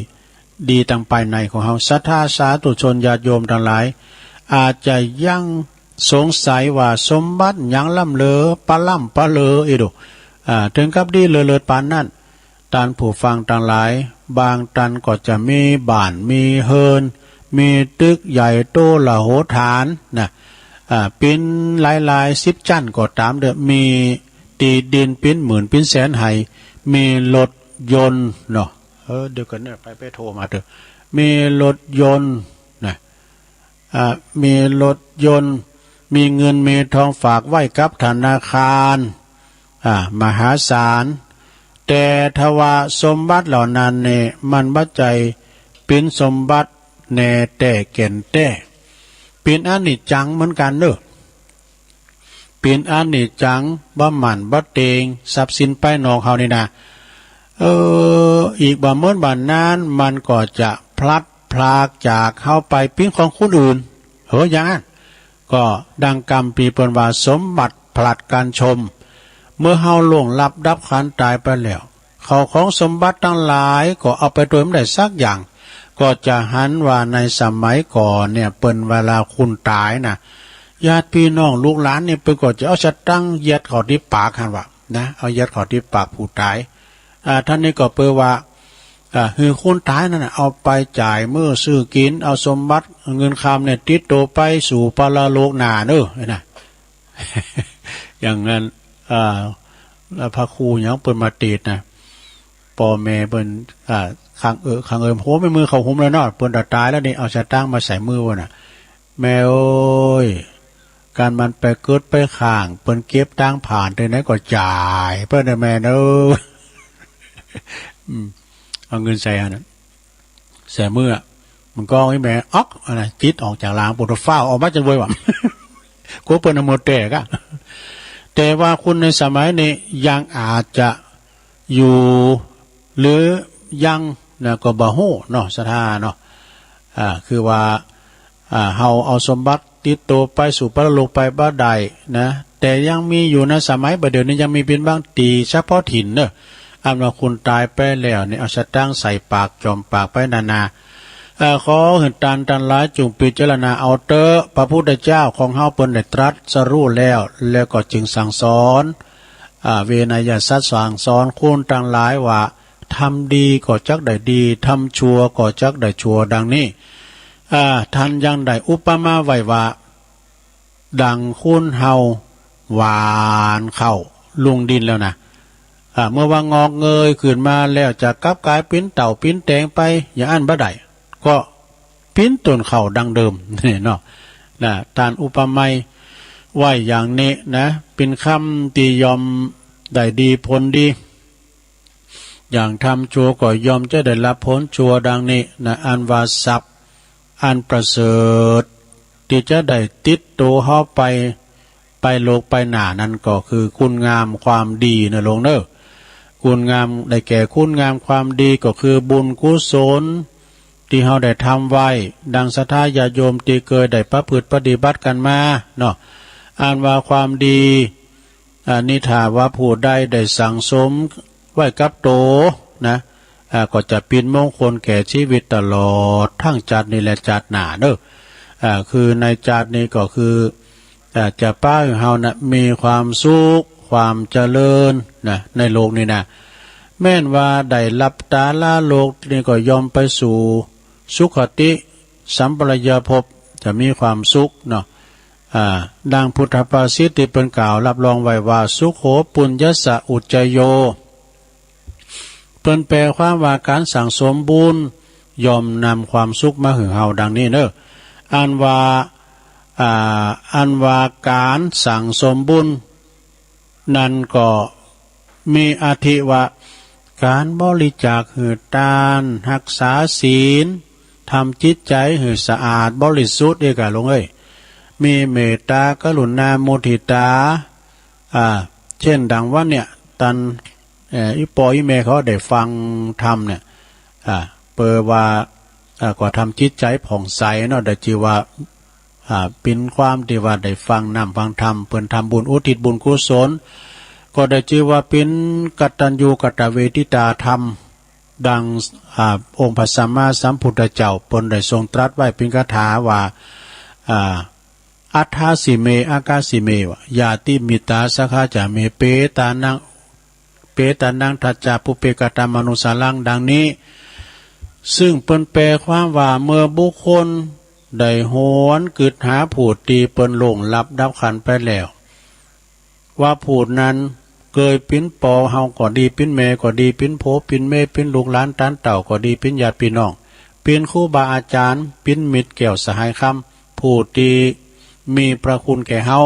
ดีทางภายในของเฮาศรัทธาสาธุชนญาติโยมทั้งหลายอาจจะยังสงสัยว่าสมบัติยังล่ำเลอปะล่ำปะเลออีดูถึงกับดีเลิศปานนั้นท่านผู้ฟังทั้งหลายบางตันก็จะมีบ้านมีเฮินมีตึกใหญ่โตละโหฐานนะเป็นหลายๆ10ชั้นก็ตามเด้อมีตีดินเป็นหมื่นเป็นแสนไหมีรถยนต์เนาะเดี๋ยวกันเนี่ยไปโทรมาเถอะมีรถยนต์นะมีรถยนต์มีเงินมีทองฝากไว้กับธนาคารมหาศาลแต่ทว่าสมบัติเหล่านั้นเนี่ยมันบัจจัยเป็นสมบัติแน่แต่เก่นแต่เป็นอนิจจังเหมือนกันเนอะเป็นอนิจจังบ่หมั่นบ่เตงทรัพย์สินไปนอกเฮานี่นะอีกบ่เมื่อบ่นั้นมันก็จะพลัดพรากจากเฮาไปเป็นของคนอื่นอย่างนั้นก็ดังกรรมปีเปิ้นว่าสมบัติผลัดการชมเมื่อเฮาล่วงลับดับขันตายไปแล้วเขาของสมบัติทั้งหลายก็เอาไปโดยไม่ได้สักอย่างก็จะหันว่าในสมัยก่อนเนี่ยเปิ้นเวลาคุณตายนะญาติพี่น้องลูกหลานเนี่ยเปิ้นก็จะเอาสตังค์ยัดเข้าที่ปากหั่นว่านะเอายัดเข้าที่ปากผู้ตายท่านนี้ก็เปิ้นว่าคือคนตายนั่นน่ะเอาไปจ่ายมื้อซื้อกินเอาสมบัติเงินคำเนี่ยติดตัวไปสู่ปรโลกหน้าเด้อนะ อย่างนั้นพระครูยังเปิ้นมาติดนะพ่อแม่เปิ้นข้างโหไม่มือเขาหุมแล้วเนาะเปิ้นตายแล้วนี่เอาสตางค์มาใส่มือวะน่ะแม่โอ้ยการมันไปเกิดไปข้างเปิ้นเก็บตังค์ผ่านได้ไหนก็จ่ายเปิ้นแม่เด้อ เอาเงินใส่อันนั้นใส่มือมันก็ให้แม่อ๊อกอะไรจิตออกจากลางปวดฟ้าออกมาจนเว้ยว่ะ กูเปิ้นหมดแต่ก็แต่ว่าคุณในสมัยนี้ยังอาจจะอยู่หรือยังนะก็บ่ฮู้เนาะศรัทธาเนาะคือว่าเฮาเอาสมบัติติดตัวไปสู่ปรโลกไปบ่ได้นะแต่ยังมีอยู่ในสมัยบัดเดี๋ยวนี้ยังมีเป็นบางตีเฉพาะถิ่นเนอะอันว่าคุณตายไปแล้วเนี่ยเอาสตางค์ใส่ปากจอมปากไปนาขอเห็นตันหลายจงพิจารณาเอาเตอพระพุทธเจ้าของเฮาเปิ้นได้ตรัสรู้แล้วก็จึงสั่งสอนเวนยสัตว์สั่งสอนคุณทั้งหลายว่าทำดีก็จักได้ดีทำชั่วก็จักได้ชั่วดังนี้ท่านยังได้อุปมาไว้ว่าดังคุณเฮาหวานเข้าลงดินแล้วนะเมื่อว่างอกเงยขึ้นมาแล้วจะกลับกลายเป็นเต่าเป็นแตงไปอย่างอันบ่ได้ก็ปิ้นต้นเข่าดังเดิมนี่เนาะท่านอุปมาไว้อย่างนี้นะเป็นคำที่ยอมได้ดีผลดีอย่างทำชั่วก็ยอมจะได้รับผลชั่วดังนี้นะอันว่าทรัพย์อันประเสริฐที่จะได้ติดตัวเข้าไปโลกไปหน้านั้นก็คือคุณงามความดีนะลงเนอะคุณงามได้แก่คุณงามความดีก็คือบุญกุศลที่เฮาได้ทำไว้ดังศรัทธาญาติโยมที่เคยได้ประพฤติปฏิบัติกันมาเนาะอ่านว่าความดีนิทาว่าผู้ใดได้สั่งสมไว้กับโตนะก็จะเป็นมงคลแก่ชีวิตตลอดทั้งจัดนี้และจัดหน้าเด้อคือในจัดนี้ก็คือจะป้าเฮานะมีความสุขความเจริญนะในโลกนี้นะแม้นว่าได้รับตาลาโลกนี่ก็ยอมไปสู่สุขติสัมปรายภพจะมีความสุขเนาะดังพุทธภาษิตที่เป็นกล่าวรับรองไว้ว่าสุขโขปุญญสะอุจจโยเป็นแปลความว่าการสั่งสมบุญยอมนำความสุขมาให้เฮาดังนี้เนอะอันว่าการสั่งสมบุญนั่นก็มีอาทิว่าการบริจาคหือทานรักษาศีลทำจิตใจให้สะอาดบริสุทธิ์เอกะลงมีเมตตากรุณามุทิตา เช่นดังว่าเนี่ยตันอีปออีเมเขาได้ฟังธรรมเนี่ยเปิดว่าก็ทำจิตใจผ่องใสเนาะได้ชื่อว่าเป็นความที่ว่าได้ฟังนำฟังธรรมเพิ่นทำบุญอุทิศบุญกุศลก็ได้ชื่อว่าเป็นกตัญญูกตเวทิตาธรรมดังองค์พระสัมมาสัมพุทธเจ้าเพิ่นได้ทรงตรัสไว้เป็นคาถาว่าอัฏฐาสิเมอากาสิเมวะยาติมิตาสคาจาเมเปตานังทัจจาปุเปกตามนุสาลังดังนี้ซึ่งเปิ้นแปลความว่าเมื่อบุคคลได้โหนกึดหาผูดตีเปิ้นหลงลับดับขันไปแล้วว่าผูดนั้นเกยปิ้นปอเฮาก็ดีปิ้นแม่ก็ดีปิ้นโผปิ้นแม่ปิ้นลูกหลานตานเต่าก็ดีปิ้นญาติพี่น้องปิ้นครูบาอาจารย์ปิ้นมิตรแก้วสหายคำผูดตีมีพระคุณแก่เฮา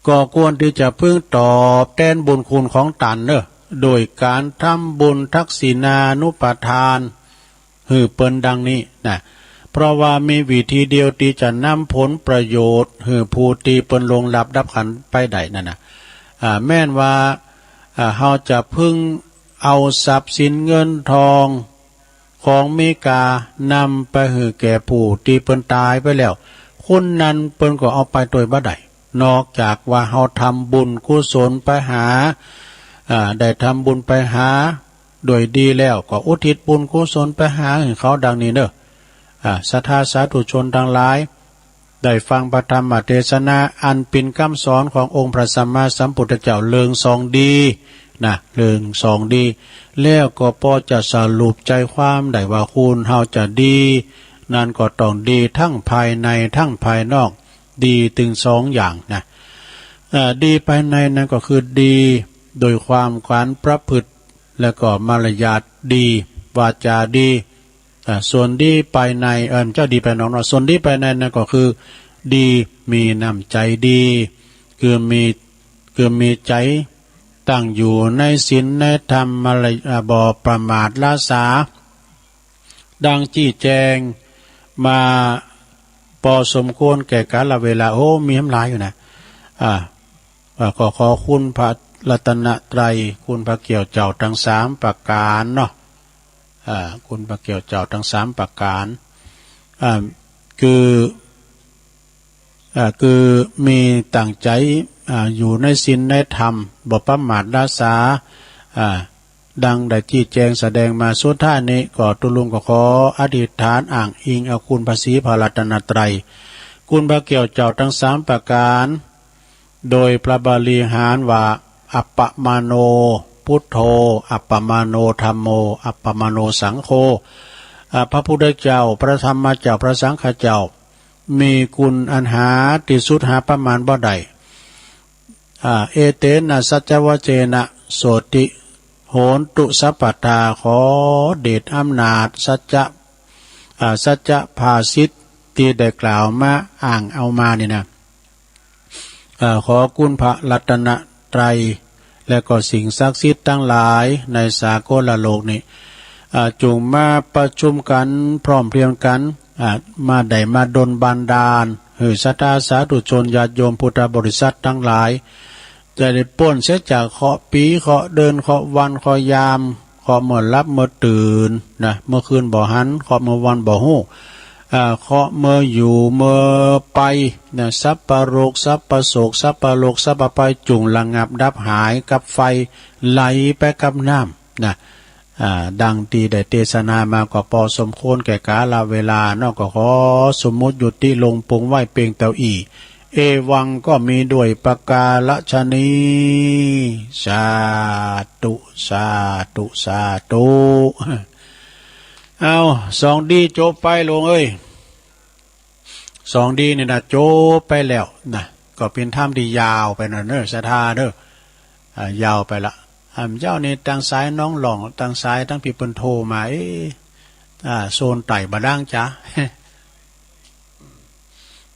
ก็ควรที่จะพึ่งตอบแทนบุญคุณของตันเนอะโดยการทำบุญทักษิณานุปทานหือเปิ้นดังนี้นะเพราะว่ามีวิธีเดียวที่จะนำผลประโยชน์หือผู้ที่เปิ้นลงรับดับขันไปได้นั่นนะแม่นว่าเฮาจะพึ่งเอาทรัพย์สินเงินทองของมีกานำไปหือแก่ผู้ที่เปิ้นตายไปแล้วคนนั้นเปิ้นก็เอาไปโดยบ่ได้นอกจากว่าเฮาทำบุญกุศลไปหาได้ทำบุญไปหาโดยดีแล้วก็อุทิศบุญกุศลไปหาให้เขาดังนี้เด้อศรัทธาสาธุชนทั้งหลายได้ฟังพระธรรมเทศนาอันเป็นคำสอนขององค์พระสัมมาสัมพุทธเจ้าเลิงสองดีนะเลิงสองดีแล้วก็พอจะสรุปใจความได้ว่าคุณเฮาจะดีนั่นก็ต้องดีทั้งภายในทั้งภายนอกดีถึงสองอย่างนะดีภายในนั่นก็คือดีโดยความขวัญประพฤติแล้วก็มารยาทดีวาจาดีส่วนดีภายในเจ้าดีภายนอกส่วนดีภายในนั่นก็คือดีมีน้ำใจดีคือมีใจตั้งอยู่ในศีลในธรรมมารยาทบ่ประมาทละสาดังจี้แจงมาพอสมควรแก่กาลเวลามีน้ำลายอยู่นะก็ขอคุณพระรัตนตรัยคุณพระเกี่ยวเจ้าทั้งสามประการเนาะคุณพระเกี่ยวเจ้าทั้งสามประการคือมีตั้งใจอยู่ในศีลในธรรมบ่ประมาทละสาดังได้ที่แจงแสดงมาสุดท้ายนี้ก็ตุลุงก็ขออธิษฐานอ่างอิงเอาคุณพระศรีพระรัตนตรัยคุณพระเกี่ยวเจ้าทั้งสามประการโดยพระบาลีหารว่าอัปปมาโนพุทโธอัปปมาโนธัมโมอัปปมาโนสังโฆพระพุทธเจ้าพระธรรมเจ้าพระสังฆเจ้ามีคุณอันหาที่สุดหาประมาณบ่ได้เอเตนะสัจวเจนะโสติโหนตุสัพพทาขอเดชอำนาจสัจภาสิทธิ์ที่ได้กล่าวมาอ่างเอามานี่นะขอคุณพระรัตนตรัยและก็สิ่งศักดิ์สิทธิ์ทั้งหลายในสากลโลกนี้จงมาประชุมกันพร้อมเพรียงกันมาได้มาดลบันดาลให้ศรัทธาสาธุชนญาติโยมพุทธบริษัททั้งหลายจะได้พ้นเสียจากเคาะปีเคาะเดินเคาะวันเคาะยามเคาะเมื่อรับเมื่อตื่นนะเมื่อคืนบ่หันเคาะเมื่อวันบ่ฮู้เคาะเมื่ออยู่เมื่อไปนะสัพพโรคสัพพโศกสัพพโลกสัพพภัยจุงระงับดับหายกับไฟไหลไปกับน้ำนะดังที่ได้เทศนามาก็พอสมควรแก่กาลเวลานอกก็ขอสมมุติหยุดที่ลงปรุงไหวเพียงเต่าอีเอวังก็มีด้วยประกาศนีสาธุสาธุสาธุเอาสองดีจบไปลงเอ้ยสองดีนี่นะจบไปแล้วนะก็เป็นถ้ำที่ยาวไปหน่อยเนอะศรัทธาเนอะยาวไปละเจ้านี่ทางซ้ายน้องหลงทางซ้ายทั้งพี่เปิ้นโทรมาโซนไต่บาดังจ้ะ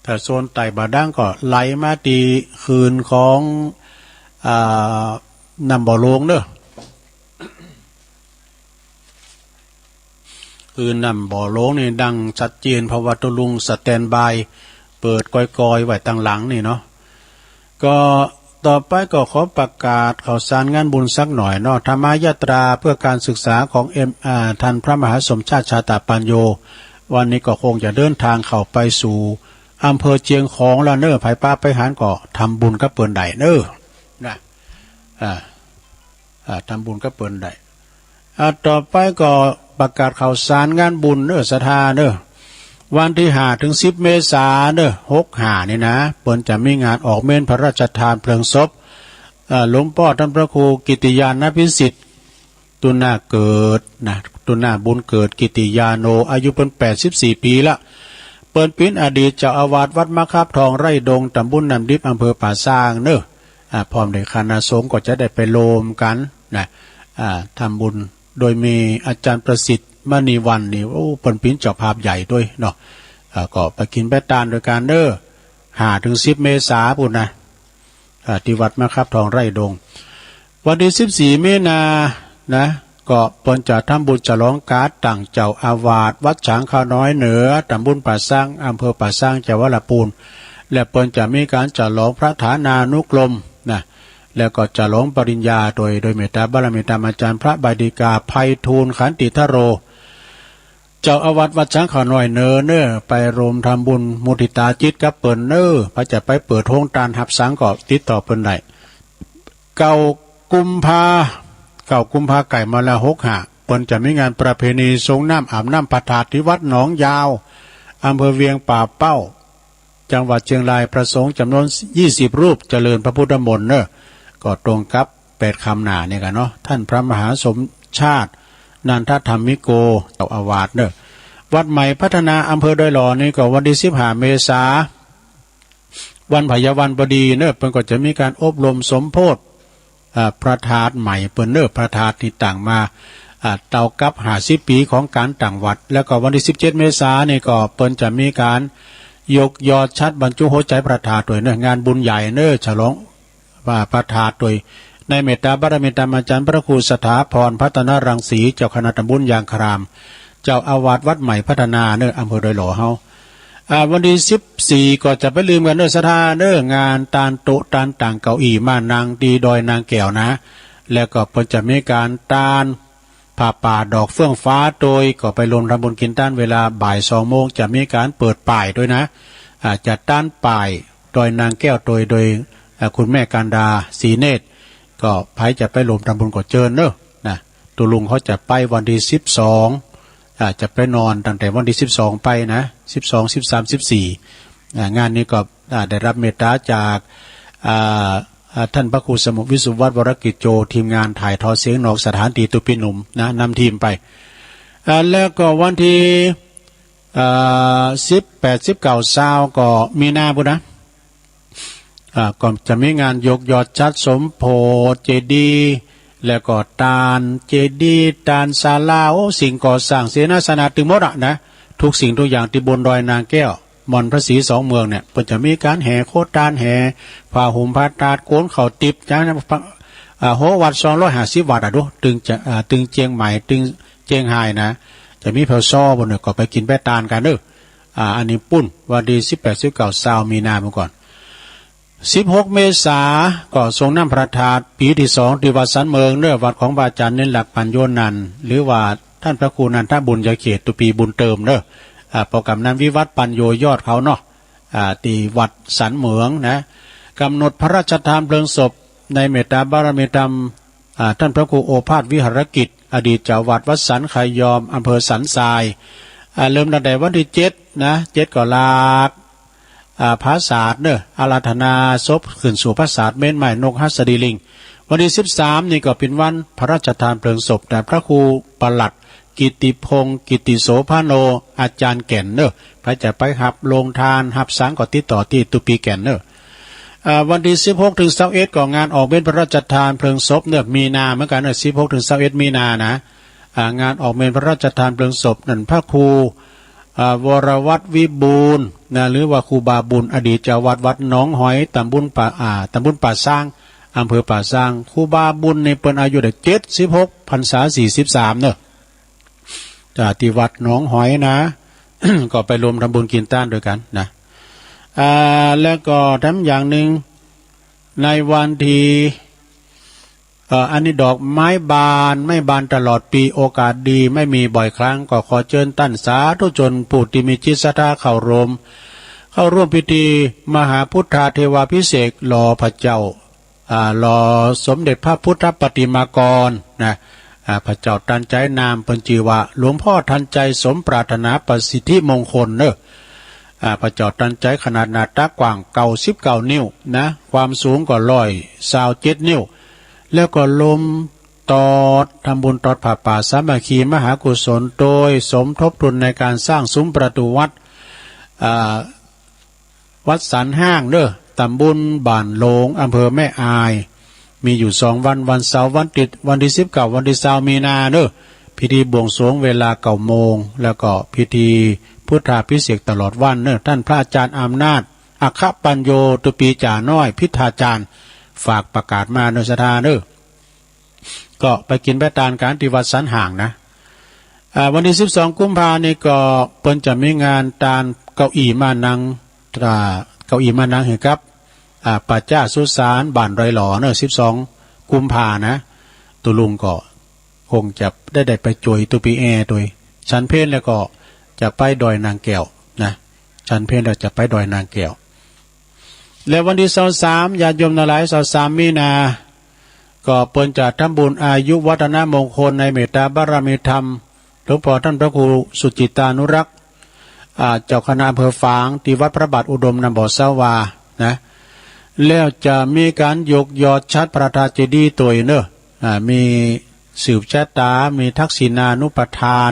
ถ้าโซนไต่บาดังก็ไหลมาตีคืนของนำบ่อลงเนอะคือนำบ่อลงนี่ดังชัดเจนเพราะว่าตุลุงสแตนบายเปิดก้อยๆไว้ตั้งหลังนี่เนาะ ก็ต่อไปก็ขอประกาศข่าวสารงานบุญสักหน่อยเนาะธรรมยาตราเพื่อการศึกษาของท่านพระมหาสมชาติชาตปัญโยวันนี้ก็คงจะเดินทางเข้าไปสู่อำเภอเจียงของแล้วเนอไผป้าไปหารก็ทำบุญกับเปิ้นใดเนอนะทำบุญกับเปิ้นใดต่อไปก็ประกาศข่าวสารงานบุญเนอศรัทธาเนอวันที่5 ถึง 10 เมษายนเนอ65นี่นะเปิ้นจะมีงานออกเมนพระราชทานเพลิงศพหลวงพ่อท่านพระครูกิติยานพิสิทธิ์ตุนาเกิดนะตุนาบุญเกิดกิติยาโนอายุเป็น84 ปีละเปิ้นเป็นอดีตเจ้าอาวาสวัดมะครับทองไร่ดงตำบลน้ำดิบอำเภอป่าซางเนอพร้อมด้วยคณะสงฆ์ก็จะได้ไปโลมกันนะทำบุญโดยมีอาจารย์ประสิทธิ์มณีวันนี่โอ้เปิ้นเป็นเจ้าภาพใหญ่ด้วยเนาะก็ไปกินไปตานโดยการเนอ5 ถึง 10 เมษายนปุ่นนะที่วัดมะครับทองไร่ดงวันที่14 เมษายนนะก็เปิ้นจะทำบุญฉลองการ์ดต่างเจ้าอาวาสวัดฉางข้าวน้อยเหนือตำบลป่าสร้างอำเภอป่าสร้างจังหวัดลำพูนและเปิ้นจะมีการฉลองพระฐานานุกรมนะแล้วก็ฉลองปริญญาโดยเมตตาบารมีตามอาจารย์พระบดิกาไพฑูรย์ขันติทโรเจ้าอาวาสวัดฉางข้าวน้อยเหนือเนอไปรวมทำบุญมุทิตาจิตกับเปิ้นเนอพระจะไปเปิดโรงทานหับสังก็ติดต่อเปิ้นได้9 กุมภาไก่มาละ65เปิ้นจะมีงานประเพณีสงน้ำอาบน้ำประทาที่วัดหนองยาวอำเภอเวียงป่าเป้าจังหวัดเชียงรายประสงค์จำนวน20 รูปเจริญพระพุทธมนต์เนอะก็ตรงกับ8 คำหนาเนี่ยกันเนาะท่านพระมหาสมชาตินันทธรรมิโกเจ้าอาวาสเนอะวัดใหม่พัฒนาอำเภอดอยหล่อนี่ก็วันที่15 เมษายนวันพยาวันบดีเนอะเปิ้นก็จะมีการอบรมสมโพธิประธานใหม่เปิ้นเนอประธานที่ต่างมาเต่ากับ50 ปีของการต่างวัดแล้วก็วันที่17 เมษายนนี่ก็เปิ้นจะมีการยกยอดชัดบรรจุหัวใจประธานโดยเนองานบุญใหญ่เนอฉลองประธานโดยในเมตตาบารมีตามอาจารย์พระครูสถาพรพัฒนารังสีเจ้าคณะตำบลยางครามเจ้าอาวาสวัดใหม่พัฒนาเนออำเภอดอยหล่อเฮาวันที่14ก็จะไปลืมกันเนอสถานเนองานตานโต๊ะตานต่างเก้าอี้มานางดีดอยนางแก้วนะแล้วก็เพิ่นจะมีการตานผ้าป่าดอกเฟื่องฟ้าโดยก็ไปลงทำบุญกินต้านเวลาบ่าย 2 โมงจะมีการเปิดป้ายด้วยนะจะต้านป้ายดอยนางแก้วโดยคุณแม่การดาศรีเนตรก็ไผจะไปลงทำบุญก็เชิญเนอะนะตัวลุงเขาจะไปวันที่12จะไปนอนตั้งแต่วันที่12ไปนะ12 13 14งานนี้ก็ได้รับเมตตาจากท่านพระครูสมุวิสุวัฒน์วรกิจโจทีมงานถ่ายทอดเสียงนอกสถานที่ตุปิหนุ่มนะนำทีมไปแล้วก็วันที่18 19 20ก็มีนาบุญนะก็จะมีงานยกยอดชัดสมโพธิเจดีย์แล้วก็ตานเจดีย์ตานศาลาโอ้สิ่งก่อสร้างเสนาสนะตึงหมดนะทุกสิ่งทุกอย่างที่บนดอยนางแก้วมอนพระศรี2 เมืองเนี่ยก็จะมีการแห่โคตานแห่ผ้าห่มผ้าตาดโกนเข่าติบจ้าโหวัด250 วัดดูตึงเจียงใหม่ตึงเจียงไฮ้นะจะมีเพลซ้อบนเนี่ยก็ไปกินแป้ตานกันเด้ออันนี้ปุ้นวันที่18 19 20มีนาเมื่อก่อน16 เมษายนก็ทรงน้ำพระธาตุปีที่2ที่วัดสันเมืองเนื้อวัดของบาอาจารย์เน้นหลักปัญโยนันหรือว่าท่านพระครูนันทบุญยเขตตุปีบุญเติมเน้อโปรแกรมนั้นวิวัฒน์ปัญโยยอดเขาเนาะที่วัดสันเหมืองนะกำหนดพระราชทานเพลิงศพในเมตตาบารมีธรรมท่านพระครูโอภาสวิหารกิจอดีตเจ้าวัดวัดสันไขยอมอำเภอสันทรายเริ่มตั้งแต่วันที่7นะ7ก็ลากพระศาสตร์เนออาราธนาศพขึ้นสู่พระศาสตร์เม้นใหม่นกหัสดีลิงวันที่13นี่ก็เป็นวันพระราชทานเพลิงศพแต่พระครูปลัดกิติพงศ์กิติโสภาโนอาจารย์แก่นเนอพระจะไปหับลงทานหับสังก็ติดต่อที่ตุปีแก่นเนอวันที่16 ถึง 21ก็งานออกเป็นพระราชทานเพลิงศพเนอมีนาเหมือนกันเนอ16 ถึง 21มีนานะงานออกเป็นพระราชทานเพลิงศพนั่นพระครูวรวัตรวิบูลย์นะหรือว่าครูบาบุญอดีตเจ้าวัดวัดหนองหอยตำบลป่าสร้างอำเภอป่าสร้างครูบาบุญในเปิ้นอายุได้76 พรรษา 43เนอะจากที่วัดหนองหอยนะ ก็ไปรวมทำบุญกินต้านด้วยกันนะแล้วก็ทำอย่างหนึ่ง ในวันที่อันนี้ดอกไม้บานไม่บานตลอดปีโอกาสดีไม่มีบ่อยครั้งก็ขอเชิญท่านสาธุชนผู้ที่มีจิตศรัทธาเข้าร่วมพิธีมหาพุทธาเทวาภิเษกรอพระเจ้ารอสมเด็จพระพุทธปฏิมากรนะพระเจ้าทันใจนามเปิ้นชื่อว่าหลวงพ่อทันใจสมปรารถนาประสิทธิมงคลเนอะพระเจ้าทันใจขนาดหน้าตักกว้าง99 นิ้วนะความสูงก็127 นิ้วแล้วก็ลมตอดทำบุญตอดผ่าป่าสามัคคีมหากุศลโดยสมทบทุนในการสร้างซุ้มประตูวัดสันห้างเด้อตำบลบ้านโลงอำเภอแม่อายมีอยู่2 วันเสาร์วันติดวันที่19วันที่20มีนาเด้อพิธีบวงสรวงเวลา9 โมงแล้วก็พิธีพุทธาภิเษกตลอดวันเด้อท่านพระอาจารย์อำนาจอัคคปัญโยตุปีจ่าน้อยพิธาจารย์ฝากประกาศมาเด้อศรัทธาเด้อก็ไปกินไปทานการที่วัดสันห่างนะวันที่12 กุมภาพันธ์นี้ก็เปิ้นจะมีงานตานเก้าอี้มานั่งเก้าอี้มานั่งเห็นครับปัจจ้าสุสานบ้านไรหล่อเนอะ12 กุมภานะตุลุงก็คงจะได้ไปจวยตุปีแอตัวชันเพลแล้วก็จะไปดอยนางแก้วนะชันเพลแล้วจะไปดอยนางแก้วและวันที่23ญาติโยมทั้งหลาย23 มีนาก็เปิ้นจะทำบุญอายุวัฒนมงคลในเมตตาบารมีธรรมหลวงพ่อท่านพระครูสุจิตานุรักษ์เจ้าคณะอำเภอฝางที่วัดพระบาทอุดมนำบ่อสาวานะแล้วจะมีการยกยอดชัดพระธาตุเจดีย์ตัวเนอะมีสืบชะตามีทักษิณานุปทาน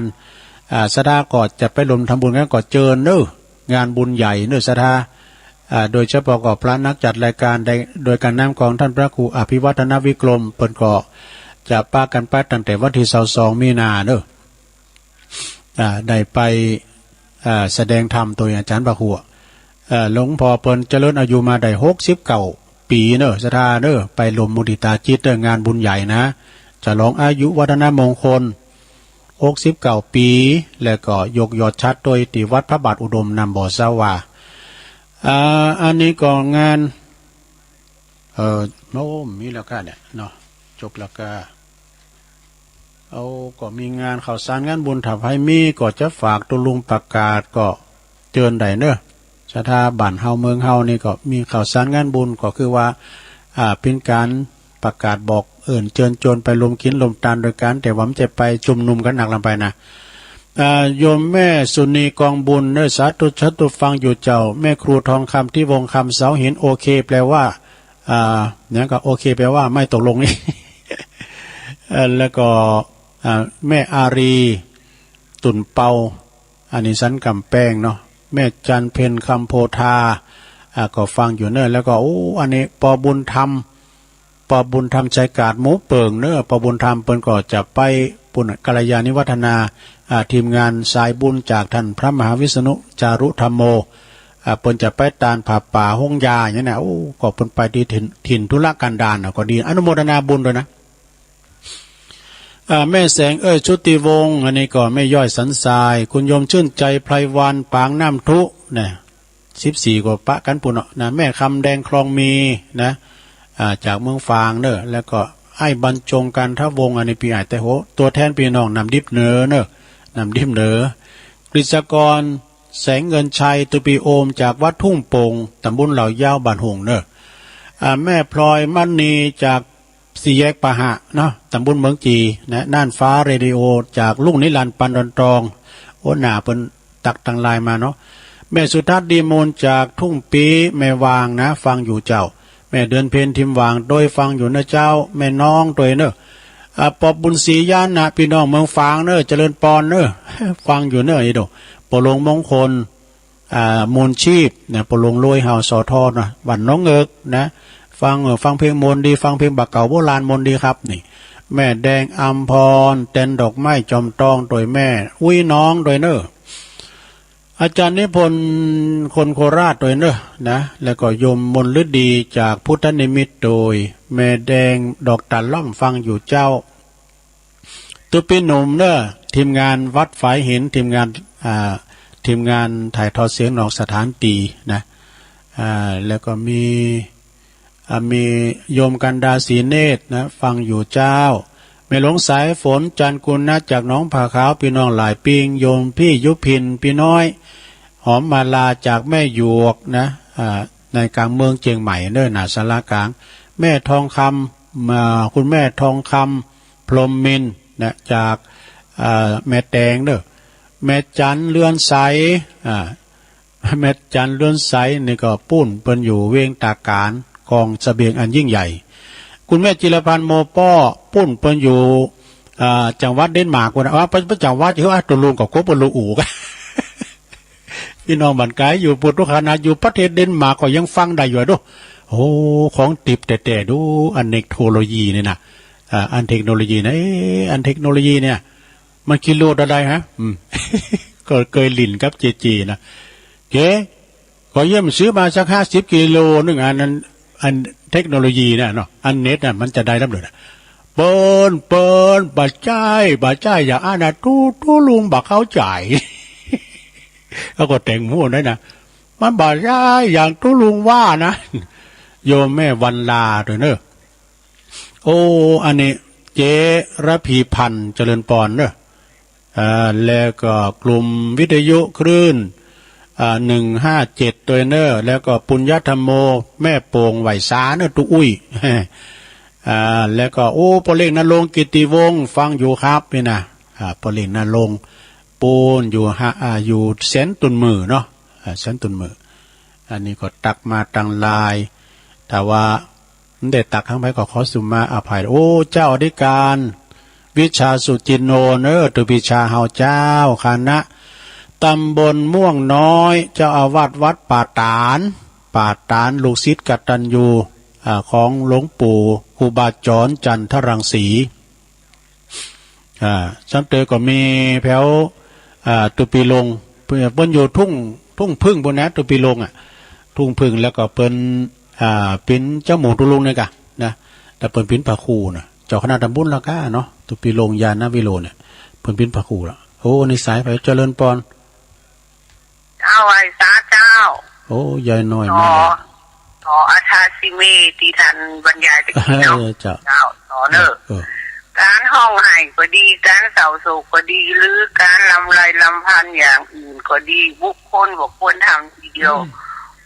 สดาก่อนจะไปลงทำบุญกันก่อนเจอเนอะงานบุญใหญ่เนอะสดาโดยเฉพาะกับพระนักจัดรายการโดยการนำของท่านพระครูอภิวัฒนวิกรมเปิดก็จะป้ากันไปตั้งแต่วันที่22 มีนาเนอะได้ไปแสดงธรรมตัวอาจารย์พระครูหลวงพ่อเปิ้นเจริญอายุมาได้69 ปีเนอะศรัทธาเนอะไปลมมุติตาจิตเนอะงานบุญใหญ่นะจะลองอายุวัฒนมงคล69 ปีแล้วก็ยกยอดชัดโดยติวัดพระบาทอุดมนำบ่อสาวาอันนี้ก็งานโน้มมีแล้วก็เนี่ยเนาะจบแล้วก็ก็มีงานข่าวสารงานบุญถับให้มีก็จะฝากตุลุงประกาศก็เตือนได้เนอะศรัทธาบ้านเฮาเมืองเฮานี่ก็มีข่าวสารงานบุญก็คือว่าเป็นการประกาศบอกเชิญชวนไปลมกินลมตาลโดยการแต่ว่ามันจะไปชุมนุมกันหนักลงไปนะโยมแม่สุนีกองบุญเนื้อสาธุชัตุฟังอยู่เจ้าแม่ครูทองคำที่วงคำเสาหินโอเคแปลว่าเนี่ยก็โอเคแปลว่าไม่ตกลงนี่ แล้วก็แม่อารีตุ่นเปาอันนี้สันกำแป้งเนาะแม่จันเพนคำโพธาก็ฟังอยู่เนอะแล้วก็อันนี้ปอบุญธรรมใจกาดหมูเปิงเนอะปอบุญธรรมเปิ้นก็จะไปปุณกัลยาณิวัฒนาทีมงานสายบุญจากท่านพระมหาวิษณุจารุธรรมโมเปิ้นจะไปตานผ่าป่าห้องยาอย่างนี้นะก็เปิ้นไปที่ถิ่นธุรกันดารก็ดีอนุโมทนาบุญด้วยนะแม่แสงชุติวงศ์อันนี้ก็ไม่ย่อยสันทรายคุณโยมชื่นใจไพรวันปางน้ำทุเนี่ย14 กว่าปะกันปุ่นนะแม่คำแดงคลองมีนะจากเมืองฟางเนอะแล้วก็ไอ้บรรจงการทวงอันนี้ปีไอแต่โหตัวแทนพี่น้องนำดิบเนอเนอะนำดิบเนอกฤษกรแสงเงินชัยตุปีโอมจากวัดทุ่งโป่งตำบลเหล่ายาวบ้านหงเนอะแม่พลอยมั่นนีจากสี่แยกปะหะเนาะตำบลเมืองจีนะน่านฟ้าเรดิโอจากลุงนิรันดร์ปันดอนตรองหน้าเป็นตักตังลายมาเนาะแม่สุทัศน์ดีมูลจากทุ่งปีแม่วางนะฟังอยู่เจ้าแม่เดือนเพนทิมวางโดยฟังอยู่นะเจ้าแม่น้องตัวเนอะปอบบุญศรีย่านนะพี่น้องเมืองฟางเนอะเจริญปอนเนอะฟังอยู่เนอะไอ้ดูปลงมงคลมูลชีพเนี่ยปลงรวยเฮาสอทอนะวันน้องเอิกนะฟังเพลงมนดีฟังเพลงบักเก่าโบราณมนดีครับนี่แม่แดงอัมพรเต้นดอกไม้จอมตองโดยแม่น้องโดยเนอะอาจารย์นิพนธ์คนโคราชโดยเนอะนะแล้วก็โยมมนฤดีจากพุทธนิมิตโดยแม่แดงดอกตันล่อมฟังอยู่เจ้าตุปีหนุ่มเนอะทีมงานวัดฝายหินทีมงานถ่ายทอดเสียงนอกสถานตีนะแล้วก็มี มีโยมกันดาศรีเนตรนะฟังอยู่เจ้าแม่หลวงสายฝนจันกุลนะจากน้องผาขาวพี่น้องหลายปิงโยมพี่ยุพินพี่น้อยหอมมาลาจากแม่หยวกนะในกลางเมืองเชียงใหม่เน้อหนาสารกลางแม่ทองคำคุณแม่ทองคำพรหมมินนะจากแม่แตงเด้อแม่จันเลื่อนใสแม่จันเลื่อนใสนี่ก็ปุ้นเปิ้นอยู่เวียงตาการกองเสบียงอันยิ่งใหญ่คุณแม่จิรพันธ์โมป้อปุ้นเปิ้นอยู่จังหวัดเดนมาร์กว่าเป็นจังหวัดที่ว่าตุลุงกับโคปลูอูกันพี่น้องบันไกอยู่ปุถุคานาอยู่ประเทศเดนมาร์กก็ยังฟังได้อยู่ด้วยโอ้ของติบแต่ดูอันเทคโนโลยีเนี่ยนะอันเทคโนโลยีนะอันเทคโนโลยีเนี่ยมันกิโลอะไรฮะก็เคยลิ่นกับเจจีนะเก๋ก็เยี่ยมซื้อมาสัก50 กิโลนึงอันนั้นอันเทคโนโลยีเนี่ยเนาะอันเน็ตน่ะมันจะได้รับเลยเปิ้นบาจ่ายอย่าอ่านนะตู้ลุงบักเข้าจ่ายเขาก็แต่งหัวได้นะมันบาจ่ายอย่างตู้ลุงว่านะโยมแม่วันลาด้วยเนอะโอ้อันนี้เจระพีพันธ์เจริญปอนเนอะแล้วก็กลุ่มวิทยุคลื่น157ตัวเนอร์แล้วก็ปุญญธรรมโมแม่โป่งไหวสาเนอตุอุ้ยแล้วก็โอ้ปเล่งนรงค์กิติวงศ์ฟังอยู่ครับนี่นะปเล่งนรงค์ปูนอยู่เซนตุนมือเนาะเซนตุนมืออันนี้ก็ตักมาตังลายแต่ว่าได้ตักข้างไปก็ขอสุมาอภัยโอ้เจ้าอธิการวิชาสุจินโนเนอตุวิชาเฮาเจ้าคณะตำบลม่วงน้อยเจ้าอาวาสวัดป่าตานลูกศิษย์กตัญญูของหลวงปู่ครูบาจรจันทรังสีสัมเตอก็มีแถวตุปีลงเปิ้นอยู่ทุ่งพึ่งบนนั้นตุปีลงทุ่งพึ่งแล้วก็เปิ้นเป็นเจ้าหมูตุลุงเนี่ยกะนะแต่เปิ้นเป็นพระครูนะเจ้าคณะตำบลละก้าเนาะตุปีลงยานาวิโรเนี่ยเปิ้นเป็นพระครูละโอ้ในสายไปเจริญปอนเจ้าไอ้สาเจ้าโอ้ยายน้อยมาต่ออาชาซิเมที่ท่านบรรยายตะกี้เนาะเจ้าต่อเนอะการห้องไห้ก็ดีการเสาโศกก็ดีหรือการลำไรลำพันอย่างอื่นก็ดีบุคคลบอกควรทำทีเดียว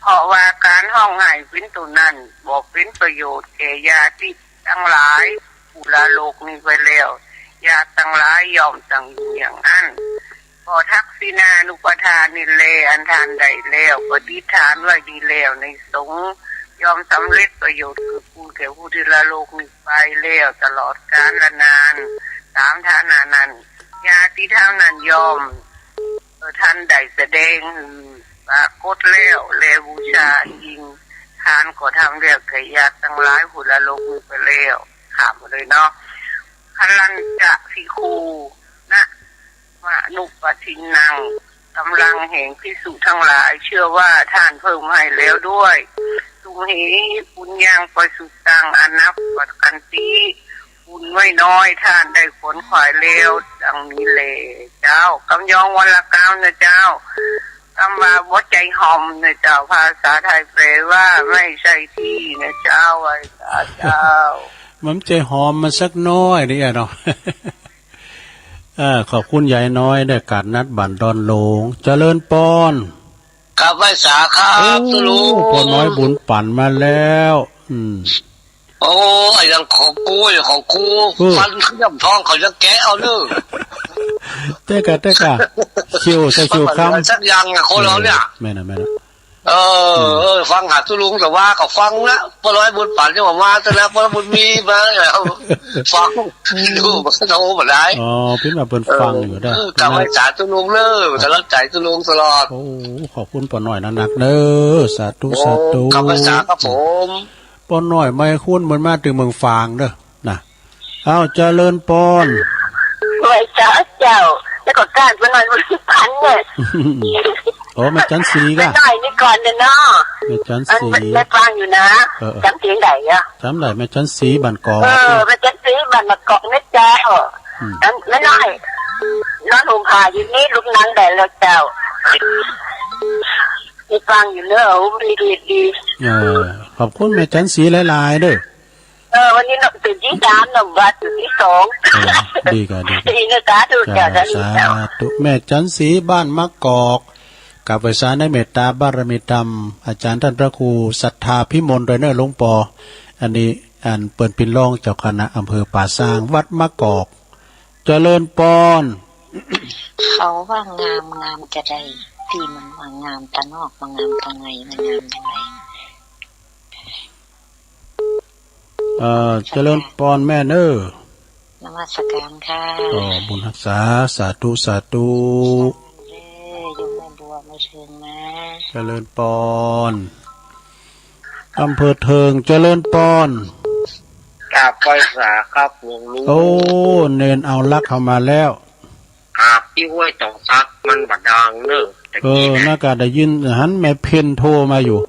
เพราะว่าการห้องไห้เป็นตัวนั้นบอกเป็นประโยชน์แก่ญาติทั้งหลายผู้ละโลกนี้ไปแล้วญาติทั้งหลายยอมตั้งอยู่อย่างนั้นพอทักษิณานุปทานนี่แลอันทานใดแล้วปฏิฐานไว้ดีแล้วในสงฆ์ยอมสำเร็จประโยชน์คือผู้แก่ผู้ที่ละโลกนี้ไปแล้วตลอดกาลละนานตามฐานะนั้นญาติธรรมนั้นยอมท่านใดแสดงปรากฏแล้วแลบูชายิงทานก็ทำเรียกแก่ญาติทั้งหลายผู้ละโลกนี้ไปแล้วถามมาเลยเนาะคันลันจะพิคูนะนุปทินังกำลังแห่งพิสุทั้งหลายเชื่อว่าท่านเพิ่มให้แล้วด้วยตุเหปุญญังปสุตังอนัปปกันติบุญไม่น้อยท่านได้ผลขวายแล้วดังนี้เลยเจ้ากำยองวันละก้าวนะเจ้ากำว่าวัดใจหอมนะเจ้าภาษาไทยแปลว่าไม่ใช่ที่นะเจ้าไว้เจ้ามันใจหอมมาสักน้อยนี่เนาะขอบคุณยายน้อยได้การนัดบันดอนหลงเจริญปอนครับไว้สาครับตุลุงปอน้อยบุญปั่นมาแล้วโอ้ยยังของกูฟันขย่ำท้องเขาจะแกะเอาเด้อเต้กะคิวใส่คิวคำสักอย่างคนเราเนี่ยแม่นะฟังหาตุลุงแต่ว่าก็ฟังนะปอน้อยบุญปั่นจะมาแต่แล้วปอบุญมีมาฟังดูมันโตมาได้อ๋อพี่มาเปิดฟังอยู่ได้กลับไปสาตุลุงเด้อจะรับใจตุลุงตลอดโอ้ขอบคุณปอน้อยนักเด้อสาธุกลับไปสาครับผมปอนน้อยไม่คุ้นเหมือนมาถึงเมืองฟางเด้อนะเอาเจริญปอนไว้จ้าเจ้าแล้วก็การปอนน้อยบุญปั่นเนี่ยโอ้แม่จันสีก็หน่อยนี่ก่อนเนาะแม่จันสีแม่ฟังอยู่นะจำเสียงไหนอ่ะจำได้แม่จันสีบันกอกแม่จันสีบันมากอกนะเจ้าไม่น้อยนอนห่มผ้าอยู่นี่ลูกนังได้แล้วเจ้า มีฟังอยู่เนอะดีขอบคุณแม่จันสีหลายๆเด้อวันนี้เราตื่นที่3เราบัดตื่นที่2ดีกันดีนะจ๊ะทุกเจ้าสาธุแม่จันสีบ้านมะกอกกับไว้สารในเมตตาบารมีธรรมอาจารย์ท่านพระครูศรัทธาพิมลโดยเนื้อหลวงปออันนี้เปิ่นปินรองเจ้าคณะอำเภอป่าซางวัดมะกอกเจริญปอนเขาว่างามจะได้ที่มันว่างามตะนอกว่างามตะไงมันงามตะไงเจริญปอนแม่เนอ นมัสการค่ะบุญรักษาสาธุสาธุยมแม่บัวมาเชิญนะเจริญปอนอำเภอเทิงเจริญปอนกราบไหว้สาครับหลวงลุงโอ้เนนเอาลักเข้ามาแล้วที่ห้วยตองซักมันบัดดังเนอะน่ากาได้ยินหันแม่เพนโทรมาอยู่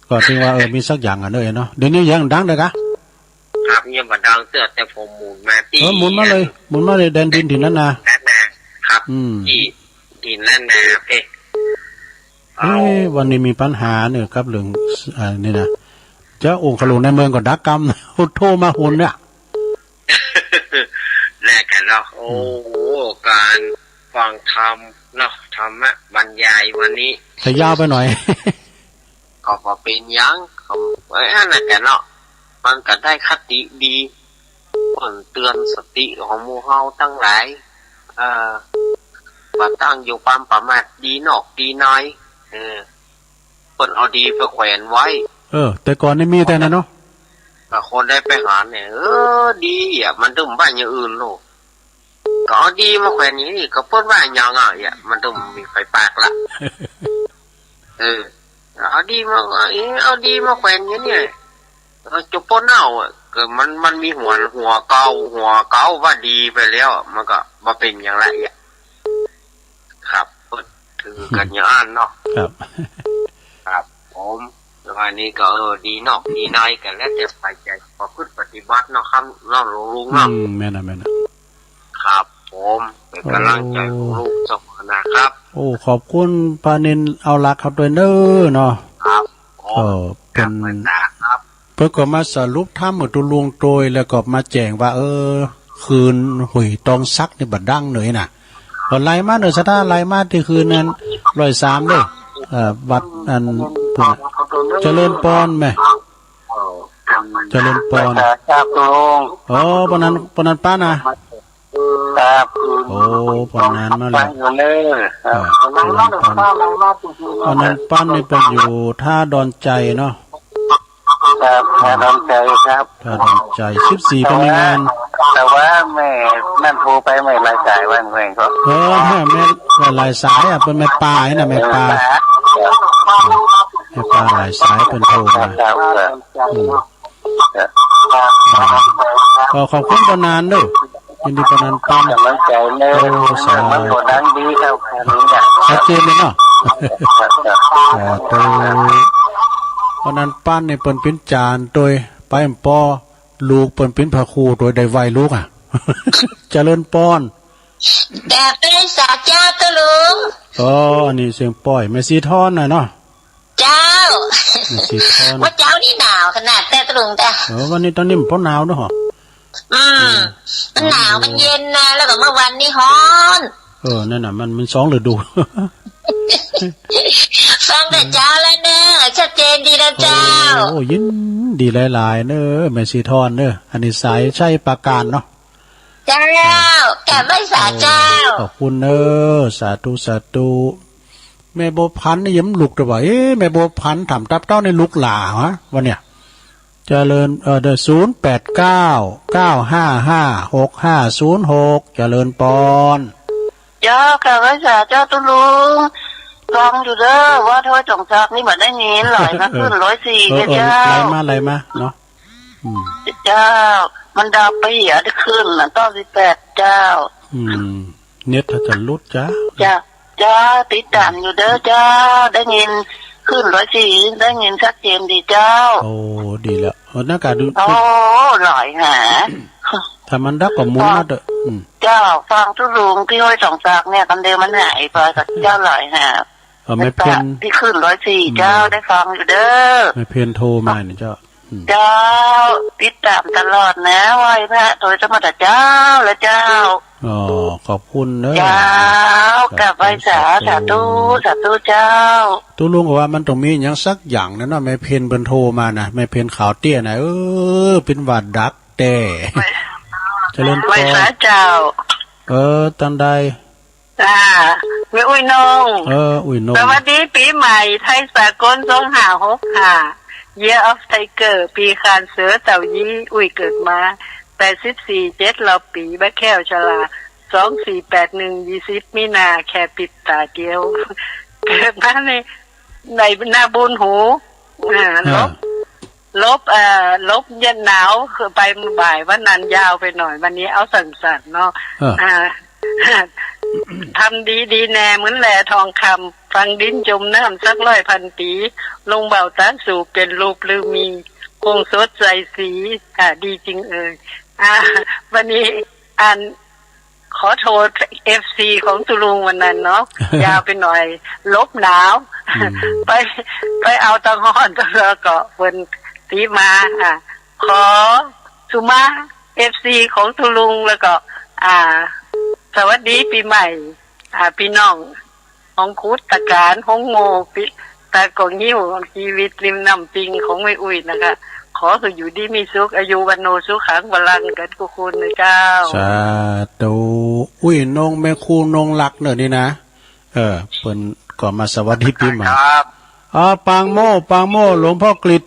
ก็ถึงว่ามีสักอย่างเนอะเนาะเดี๋ยวนี้ยังดังเลยครับยังบัดดังเสื้อแต่ผมหมุนมาที่หมุนมาเลยแดนดินถิ่นนั้นนะครับที่ดินนั่นนะวันนี้มีปัญหาเนี่ยครับเรื่องนี่นะเจ้าองค์ขลุงในเมืองก็ดักกรรมโทรมาหุ่นเนี่ยแลกกันเนาะโอ้การฟังธรรมเนาะธรรมะบรรยายวันนี้จะยาวไปหน่อยก็พอเป็นยังอันนั้นกันเนาะมันก็ได้คติดีเตือนสติของหมู่เฮาทั้งหลายว่าตั้งอยู่ความประมาทดีนอกดีน้อยเพิ่นเอาดีไปแขวนไว้แต่ก่อนนี่มีแต่นั้นเนาะคนได้ไปหาเนี่ยดีอ่ะมันต้องบ้านอย่างอื่นโลกก็เอาดีมาแขวนอย่างนี้ก็เพิ่นว่าอย่างอ่ะมันต้องมีไฟปากละเอาดีมาแขวนอย่างนี้จุดป้นเอาก็มันมีหัวเก่าว่าดีไปแล้วมันก็มาเป็นอย่างไรอ่ะครับถือกันอย่างนั้นเนาะครับผมวันนี้ก็ดีนอกดีในกันแล้วจะไปใจประพฤติปฏิบัติเนาะครับเนาะลุงเนาะแม่นะครับผมเป็นกำลังใจของลูกเสมอนะครับโอ้ขอบคุณปานินเอาลักเขาด้วยเด้อเนาะครับเป็นเพื่อก็มาสรุปถ้ำหมดตุลุงโดยแล้วก็มาแจ้งว่าคืนหุยตองซักนี่บัดดังหน่อยน่ะไล่มาเนอะสตาไล่มาที่คืนนั้น103ด้วยวัดอันเจริญปอนไหมเจริญปอนครับลุงปนันป้านะครับปนันมาแล้วปนันป้านี่ไปอยู่ท่าดอนใจเนาะครับท่าดอนใจครับท่าดอนใจ14เป็นงานแต่ว่าแม่นั่นโทรไปไม่รายสายวันเองก็แม่หลายสายเป็นแม่ปลาแม่ปลาหลายสายเป็นโทรมาก็ขอบคุณปนานด้วยยินดีปนานปั้นมันกดดันดีครับนี้เนี่ยชัดเจนเลยเนาะปนานปั้นเนี่ยเป็นปิ้นจานโดยไปปอลูกเป็นปิ้นพระครูโดยได้ไวลูกเจริญป้อนแต่เป็นสาเจ้าตะลุงนี่เสียงป้อยแม่ซีทอนหน่อยเนาะเจ้าว่าเจ้านี่หนาวขนาดแต่ตะลุงแต่วันนี้ตอนนี้มันเพราะหนาวเนาะมันหนาวมันเย็นนะแล้วก็เมื่อวันนี้ร้อน นั่นน่ะมัน2ฤดูฟังแต่เจ้าแล้วเนอะชัดเจนดีนะเจ้ายินดีหลายๆเนอะแม่สีทอนเนอะอันนี้สายใช่ประการเนาะเจ้าแกไม่สาเจ้าขอบคุณเนอะสาธุแม่โบพันนี่ยิ้มลุกแต่ว่าแม่โบพันถามตับเต้าในลุกหล่าฮะวันเนี้ยเจริญเดี๋ยว0899556506เจริญปอนเจ้าค่ะพระสาเจ้าตุลุงฟังอยู่เด้อว่าถ้วยจ่องซักนี่มันได้ยินหลายนะขึ้น104เจ้าอะไรมาเนาะเจ้ามันดาวไปเหี่ยได้ขึ้นนะต้อง18เจ้าเน็ตถ้าจะลุดจ้าติดตามอยู่เด้อเจ้าได้ยินขึ้น104ได้ยินชัดเจนดีเจ้าดีแล้วหน้ากาดูหลายหาถ้ามันดักก็มุนนะเด้อเจ้าฟังทุลุงที่ห้อยสองซากเนี่ยกันเดียวมันหายไปกับเจ้าหลายหา ไม่เพี้ยนที่ขึ้น104เจ้าได้ฟังอยู่เด้อไม่เพี้ยนโทรมาเนี่ยเจ้าติดตามตลอดนะไหว้พระโดยธรรมดาเจ้าและเจ้าอ๋อขอบคุณเด้อเจ้ากับไหว้สาธุเจ้าตุลุงบอกว่ามันต้องมีอย่างสักอย่างนะเนาะไม่เพี้ยนเพิ่นโทรมานะไม่เพี้ยนขาวเตี้ยนะเป็นหวัดดักแต่เจริญพรไหว้สาเจ้าตันใดไม่อุ้ยนงอุ้ยนงสวัสดีปีใหม่ไทยสากล2565 Year of Tiger ปีคานเสือเต่ายี่อุ้ยเกิดมา84 7เราปีแม่แก้วชลา2481 20มีนาแค่ปิดตาเดียวเกิดมาในหน้าบุญหูลบเย็นหนาวคือไปบ่ายวันนั้นยาวไปหน่อยวันนี้เอาสั่นๆเนาะทำดีแน่เหมือนแหล่ทองคำฟังดิ้นจมน้ำสัก100,000 ปีลงเบาตาสู่เป็นรูปลือมีคงสดใสสีดีจริงวันนี้ขอโทษ FC ของตุลุงวันนั้นเนาะ ยาวไปหน่อยลบหนาว ไปเอาตะงอนตะเลเกาะบนตีมาขอสุมา FC ของตุลุงแล้วก็สวัสดีปีใหม่พี่น้องของคุดตะการของโมปิตะกงยิ้วของชีวิตริมน้ำปิงของไม่อุ้ยนะคะขอคืออยู่ดีมีสุขอายุวันโนสุขังบาลังกันทุกคนนะเจ้าสาธุอุ้ยนงแม่ครูนงหลักเนอะนี่นะเพิ่นก่อนมาสวัสดีปีใหม่ครับปางโม่หลวงพ่อกฤษ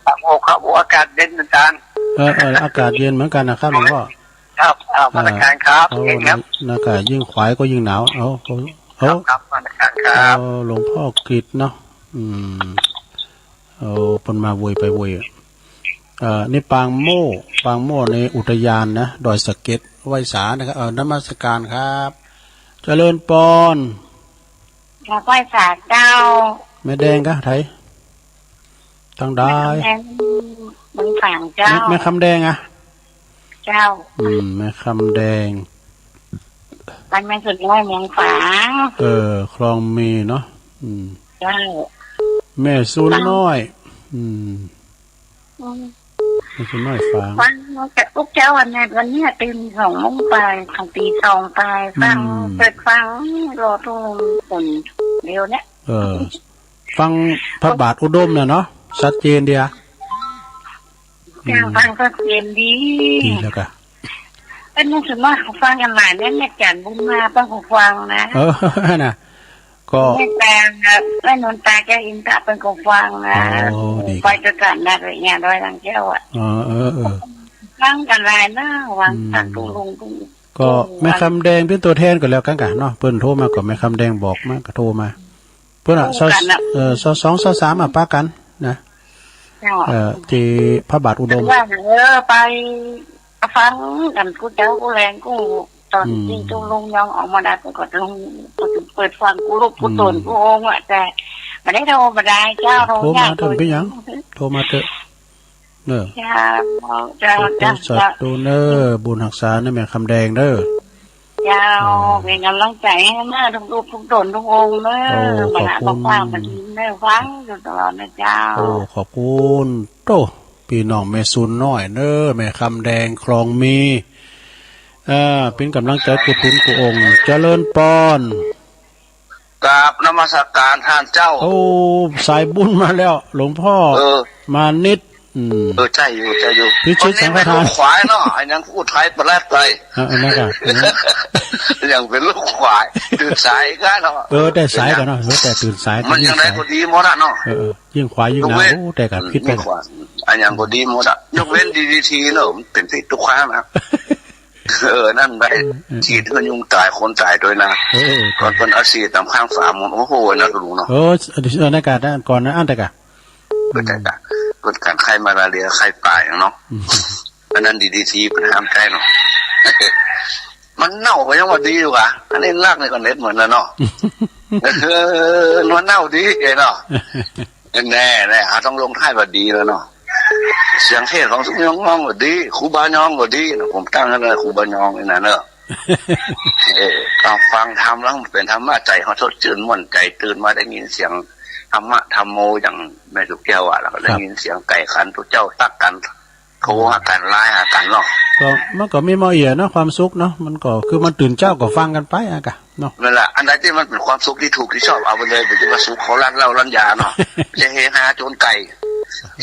ปางโม่ครับอากาศเย็นอาจารย์อากาศเย็นเหมือนกันนะครับหลวงพ่อครับมาตรการครับเองครับอากาศยิ่งขวายก็ยิ่งหนาวครับมาตรการครับหลวงพ่อกฤษเนาะเพิ่นมาวยไปวยนี่ปางโม่ในอุทยานนะดอยสะเก็ดไหว้สานะครับนมัสการครับเจริญปอนไหว้สาเจ้าแม่แดงกะไทยตั้งได้มึงฝั่งเจ้าแม่คำแดงเจ้าแม่คำแดงมันไม่สุดน้อยเมืองฝางคลองมีเนาะเจ้าแม่ซูนน้อยไม่ใช่น้อยฟังแต่ลูกเจ้าวันนี้ตี2 โมงไปถึงตี 2ไปฟังเปิดฟังรอทุ่มคนเดียวเนี่ยฟังพระบาทอุดมเนี่ยเนาะชัดเจนเดียฟังชัดเจนดีแล้วก็เป็นมุสลิมเขาฟังกันหลายเนี่ยจันบุญมาต้องฟังนะน่ะก็แม่แปลงแม่นนตาแกอินตะเป็นกฟังนะไปจะกันนะอะไรเงี้ยโดยทางเจ้าฟังกันหลายนะวังทางตุลุงก็แม่คำแดงเป็นตัวแทนก็แล้วกันเนาะเพิ่นโทรมาก็แม่คำแดงบอกมาก็โทรมาเพิ่น2 3ป้ากันนะที่พระบาทอุดมไปฟังกันกูเจ้ากูแรงกูตอนจริงตุลุงยองออกมาได้ก็ลุงเปิดฟังกูรูปกูตนกูโอ้งแต่ไม่ได้โทรมาได้เจ้าโทรมาถึงไปยังโทรมาเถอะเนอะเจ้าสัตว์ดูเนอบุญหักษาเนี่ยแม่คำแดงเด้อเจ้าเป็นกำลังใจให้เนอทุกรูปทุกตนทุกองเนอมาบอกว่ามันเนอฟังอยู่ตลอดนะเจ้าขอบคุณโตพี่น้องแม่ซุนน้อยเนอแม่คำแดงคลองมีเป็นกำลังใจกุศลกุองค์เจริญปอนกราบนมัสการท่านเจ้าสายบุญมาแล้วหลวงพ่อมานิดใช่อยู่พิชิตสังฆทานขวายเนาะไอ้ยังพูดไทยประแลดไปยังเป็นลูกขวายตื่นสายกันเนาะแต่สายกันเนาะแต่ตื่นสายมันยังไงก็ดีหมดอ่ะเนาะยิ่งขวายยิ่งหนาวแต่กับพิษไปอันยังก็ดีหมดอ่ะยกเว้นดีเนาะเป็นพิษทุกครั้งนะนั่นไปฉีดมันยุงตายคนตายด้วยนะก่อนเป็นอาชีพตามข้างฝาหมดโอ้โหนะลุงเนาะในการนั้นก่อนนะอันแต่กะเกิดการไข้มาลาเรียไข้ป่ายเนาะอันนั้นดีทีเป็นห้ามใจเนาะมันเน่าไปยังว่าดีอยู่อ่ะอันนี้ลากในก่อนเน็ตเหมือนแล้วเนาะมันเน่าดีเนาะแน่ต้องลงท้ายว่าดีแล้วเนาะเสียงเทศของสุยองก็ดีครูบายองก็ดีนะผมตั้งให้เลยครูบายองนี่นะเนอะ การฟังธรรมแล้วเป็นธรรมะใจเขาสดชื่นม่วนใจตื่นมาได้ยินเสียงธรรมะธรรมโมอย่างแม่สุกแก้วแล้วก็ได้ยินเสียงไก่ขันตัวเจ้าตักกันโทหากันไล่หากันเนาะก็มันก็มีมอเอียนะความสุขเนาะมันก็คือมันตื่นเจ้าก็ฟังกันไปอะกะเนาะนั่นแหละอันไหนที่มันเป็นความสุขที่ถูกที่ชอบเอาไปเลยไปจะมาสุขเขาลั่นเล่าลั่นยาเนาะจะเฮฮาโจนไก่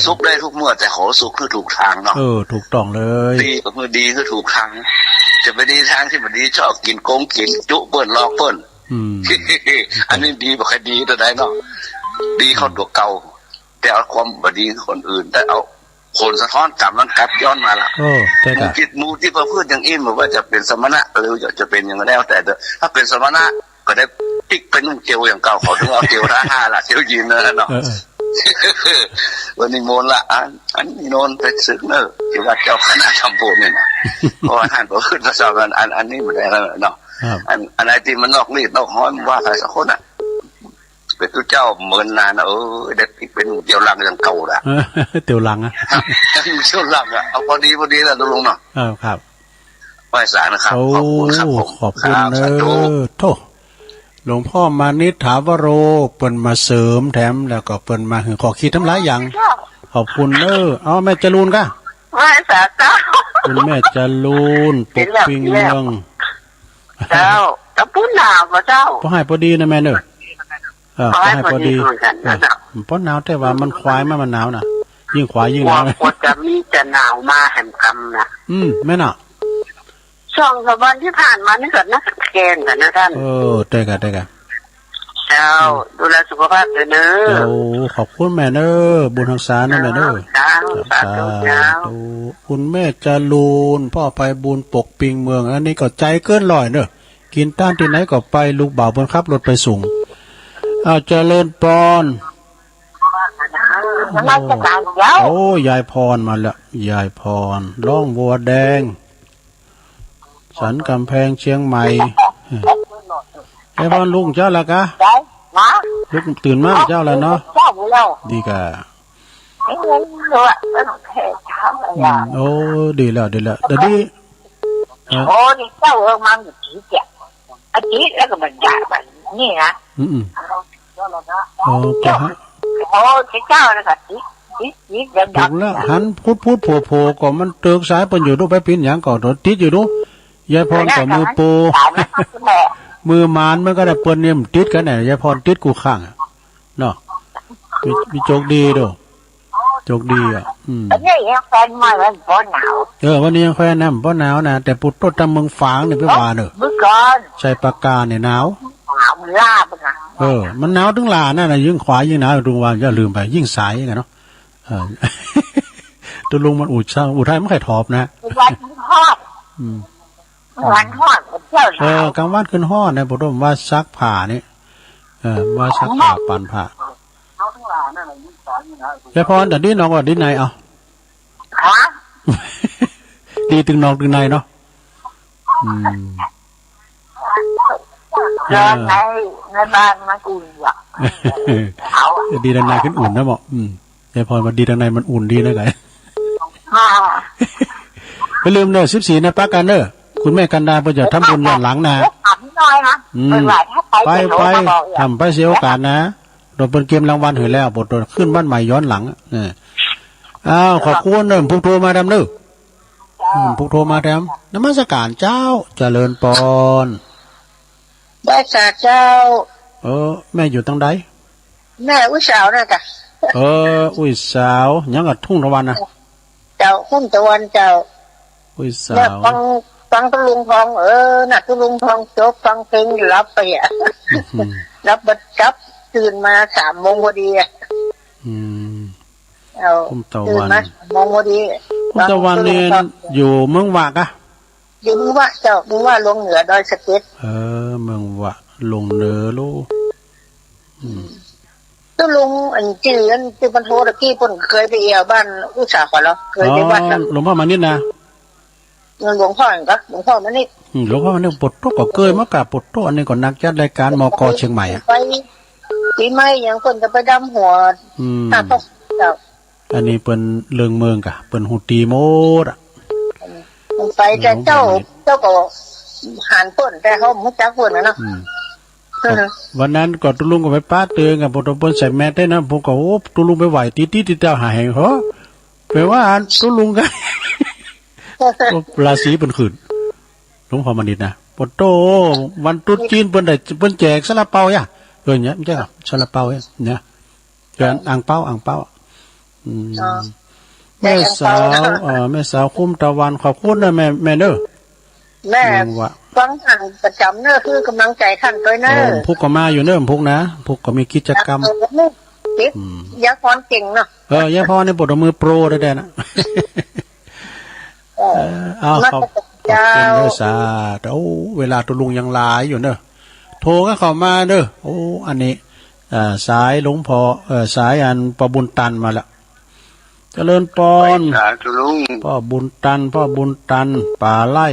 สุขได้ทุกเมื่อแต่ขอสุขคือถูกทางเนาะถูกต้องเลยดีก็คือดีคือถูกทางจะไปดีทางที่มันดีชอบกินโกงกินจุเปิ้นลอกเปิ้นอันนี้ดีบ่ค่อยดีแต่ใดเนาะดีคนตัวเก่าแต่เอาความบดีคนอื่นแต่เอาคนสะท้อนกลับนั้นกลับย้อนมาละมูจิตมูที่ประพฤติอย่างอิ่มว่าจะเป็นสมณะหรือจะเป็นอย่างแล้วแต่ถ้าเป็นสมณะก็ได้ติ๊กเป็นนุ่งเจียวอย่างเก่าเขาถึงเอาเจียวท่าห้าละเจียวยืนเนาะวันนี้โมนละอันนี้โนนไปศึกเนอะที่ว่าเจ้าคณะทำโพเนี่ยนะเพราะว่าท่านประพฤติประสอบกันอันนี้มันได้แล้วเนาะอันไหนที่มันนอกรีดนอกห้อยว่าใครสักคนอ่ะเป็นตัวเจ้าเมินนานได้เป็นเจียวลังอย่างเก่าละเตียวลังอะเจียวลังอะเอาพอดีแหละลุงเนาะครับไหว้ศาลนะครับขอบคุณครับผมขอบคุณเนอะโธ่หลวงพ่อมานิถาวโรเปิ่นมาเสริมแถมแล้วก็เปิ่นมาขอคิดทำหลายอย่างขอบคุณเนอะแม่จรูนก็ไหว้ศาลเจ้าคุณแม่จรูนปกปิงเมืองเจ้าตะปุ่นหนาวป่ะเจ้าพอให้พอดีนะแม่เนอะพอให้พอดีเพราะหนาวแต่ว่ามันควายมันหนาวนะยิ่งควายยิ่งหนาวควรจะมีจะหนาวมาแห่งกรรมนะแม่น่ะช่วงวันที่ผ่านมานี่เกิดนักแกงกันนะท่านได้กันเจ้าดูแลสุขภาพด้วยเนอะขอบคุณแม่เนอะบุญทักษานะแม่เนอะคุณแม่จรูนพ่อไปบุญปกปิงเมืองอันนี้ก็ใจเกินร้อยเนอะกินต้านที่ไหนก็ไปลูกบ่าวบนขับรถไปส่งเจริญปอนยายพรมาแล้วยายพรร่องบัวแดงสันกำแพงเชียงใหม่ยายพรลุงเจ้าละกะลุกตื่นมากเจ้าแล้วเนาะดีกะดีแล้วเดี๋ยวนี้นี่เจ้ามันจีเจ็บจีแล้วก็มันใหญ่แบบนี่นะเจ้านะครับถูกแล้วหันพูดโผล่ก็มันเติกสายเป็นอยู่ดูไปปิ้นอย่างก่อนติดอยู่ดูยายพรกับมือโปมือมานมันก็ได้เปิ้นเนี่ยติดกันไหนยายพรติดกูข้างเนาะมีโจกดีดูโจกดีวันนี้ยังแฟนมาวันป้อนหนาววันนี้ยังแฟนนะป้อนหนาวนะแต่ปุดต้นตำเมืองฝางเนี่ยไปว่าเนอะเมื่อก่อนใส่ปากกาเนี่ยหนาวลาบนะมันหนาวถึงลานั่นนะยิ่งขวายิ่งหนาวดูว่าอย่าลืมไปยิ่งสายไงเนาะตัวลุงมันอุทัยไม่เคยถอบนะวันทอดวันทอดกลางวันขึ้นห่อนะผมว่าซักผ้านี่ว่าซักผ้าปั่นผ้าแล้วพอแต่ดิ้นนอกว่าดิ้นในดีตึงนอกตึงในเนาะในบ้านมันอุ่นว่ะดีดังในขึ้นอุ่นนะบอกแต่พอมาดีดังในมันอุ่นดีนะไงไม่ลืมเนอะ14นะป้ากันเนอะคุณแม่กันดาเพื่อจะทำบุญย้อนหลังนะไปทำไปเสียโอกาสนะโดนเป็นเกมรางวัลเห็นแล้วบทขึ้นบ้านใหม่ย้อนหลังขอบคุณเนอะผู้โทรมาดำเนอะผู้โทรมาดำนมัสการเจ้าเจริญปอนได้สาเจ้าแม่อยู่ตั้งใดแม่อุ้ยสาวนะกะอุ้ยสาวยังกับทุ่งตะวันนะเจ้าทุ่งตะวันเจ้าอุ้ยสาวฟังตุลุงทองน่ะตุลุงทองจบฟังเพลงรับไปรับบัตรจับตื่นมา3 โมงพอดีทุ่งตะวันโมงพอดีทุ่งตะวันนี่อยู่เมืองวะกะอยู่เมืองวะเจ้าเมืองวะลงเหนือดอยสะเก็ดเมืองวะลงเหนือลูตุลุงอันจื่อปันโทตะกี้ปุ่นเคยไปเอี่ยวบ้านอุตสาหกรรมแล้วเคยไปบ้านหลวงพ่อมานิดนะหลวงพ่อครับหลวงพ่อมานิดหลวงพ่อมานิดปลดโต๊ะก็เคยมากราบปลดโต๊ะอันนี้ก็นักจัดรายการมก.เชียงใหม่ไปปีใหม่ยังเพิ่นจะไปดำหัวถ้าตกเจ้าอันนี้เปิ้นเรื่องเมืองกะเปิ้นหูตีโมดไปแต่เจ้าก็ หานเปิ้นแต่เขาไม่จักเปิ้นนะเนาะวันนั้นก็ตุลุงก็ไปป้าเตือนกับพอตใส่แมสได้นะผมก็โอ้ตุลุงไปไหวตีติดเจ้าหายเหรอแปลว่าตุลุงกันราศีเป็นขืนหลวงพ่อมณิตนะปโตวันตรุษจีนเปิ้นได้เปิ้นแจกซาลาเปาย่ะเนี่ยไม่ใช่หรอซาลาเปาเนี่ยแจกอ่างเปาแม่สาวคุ้มตะวันขอบคุณนะแม่เด้อแม่ฟังท่านประจำเนอะคือกำลังใจท่านด้วยเนอะพุกก็มาอยู่เนอะพุกนะพุกก็มีกิจกรรมยาพรเก่งเนาะยาพรในบทมือโปรได้นะเอาขอบคุณเนอะสาธุเวลาตุลุงยังหลายอยู่เนอะโทรก็เข้ามาเนอะโอ้อันนี้สายหลวงพ่อสายอันประบุญตันมาแล้วเจริญปอนพ่อบุญตันป่าไร่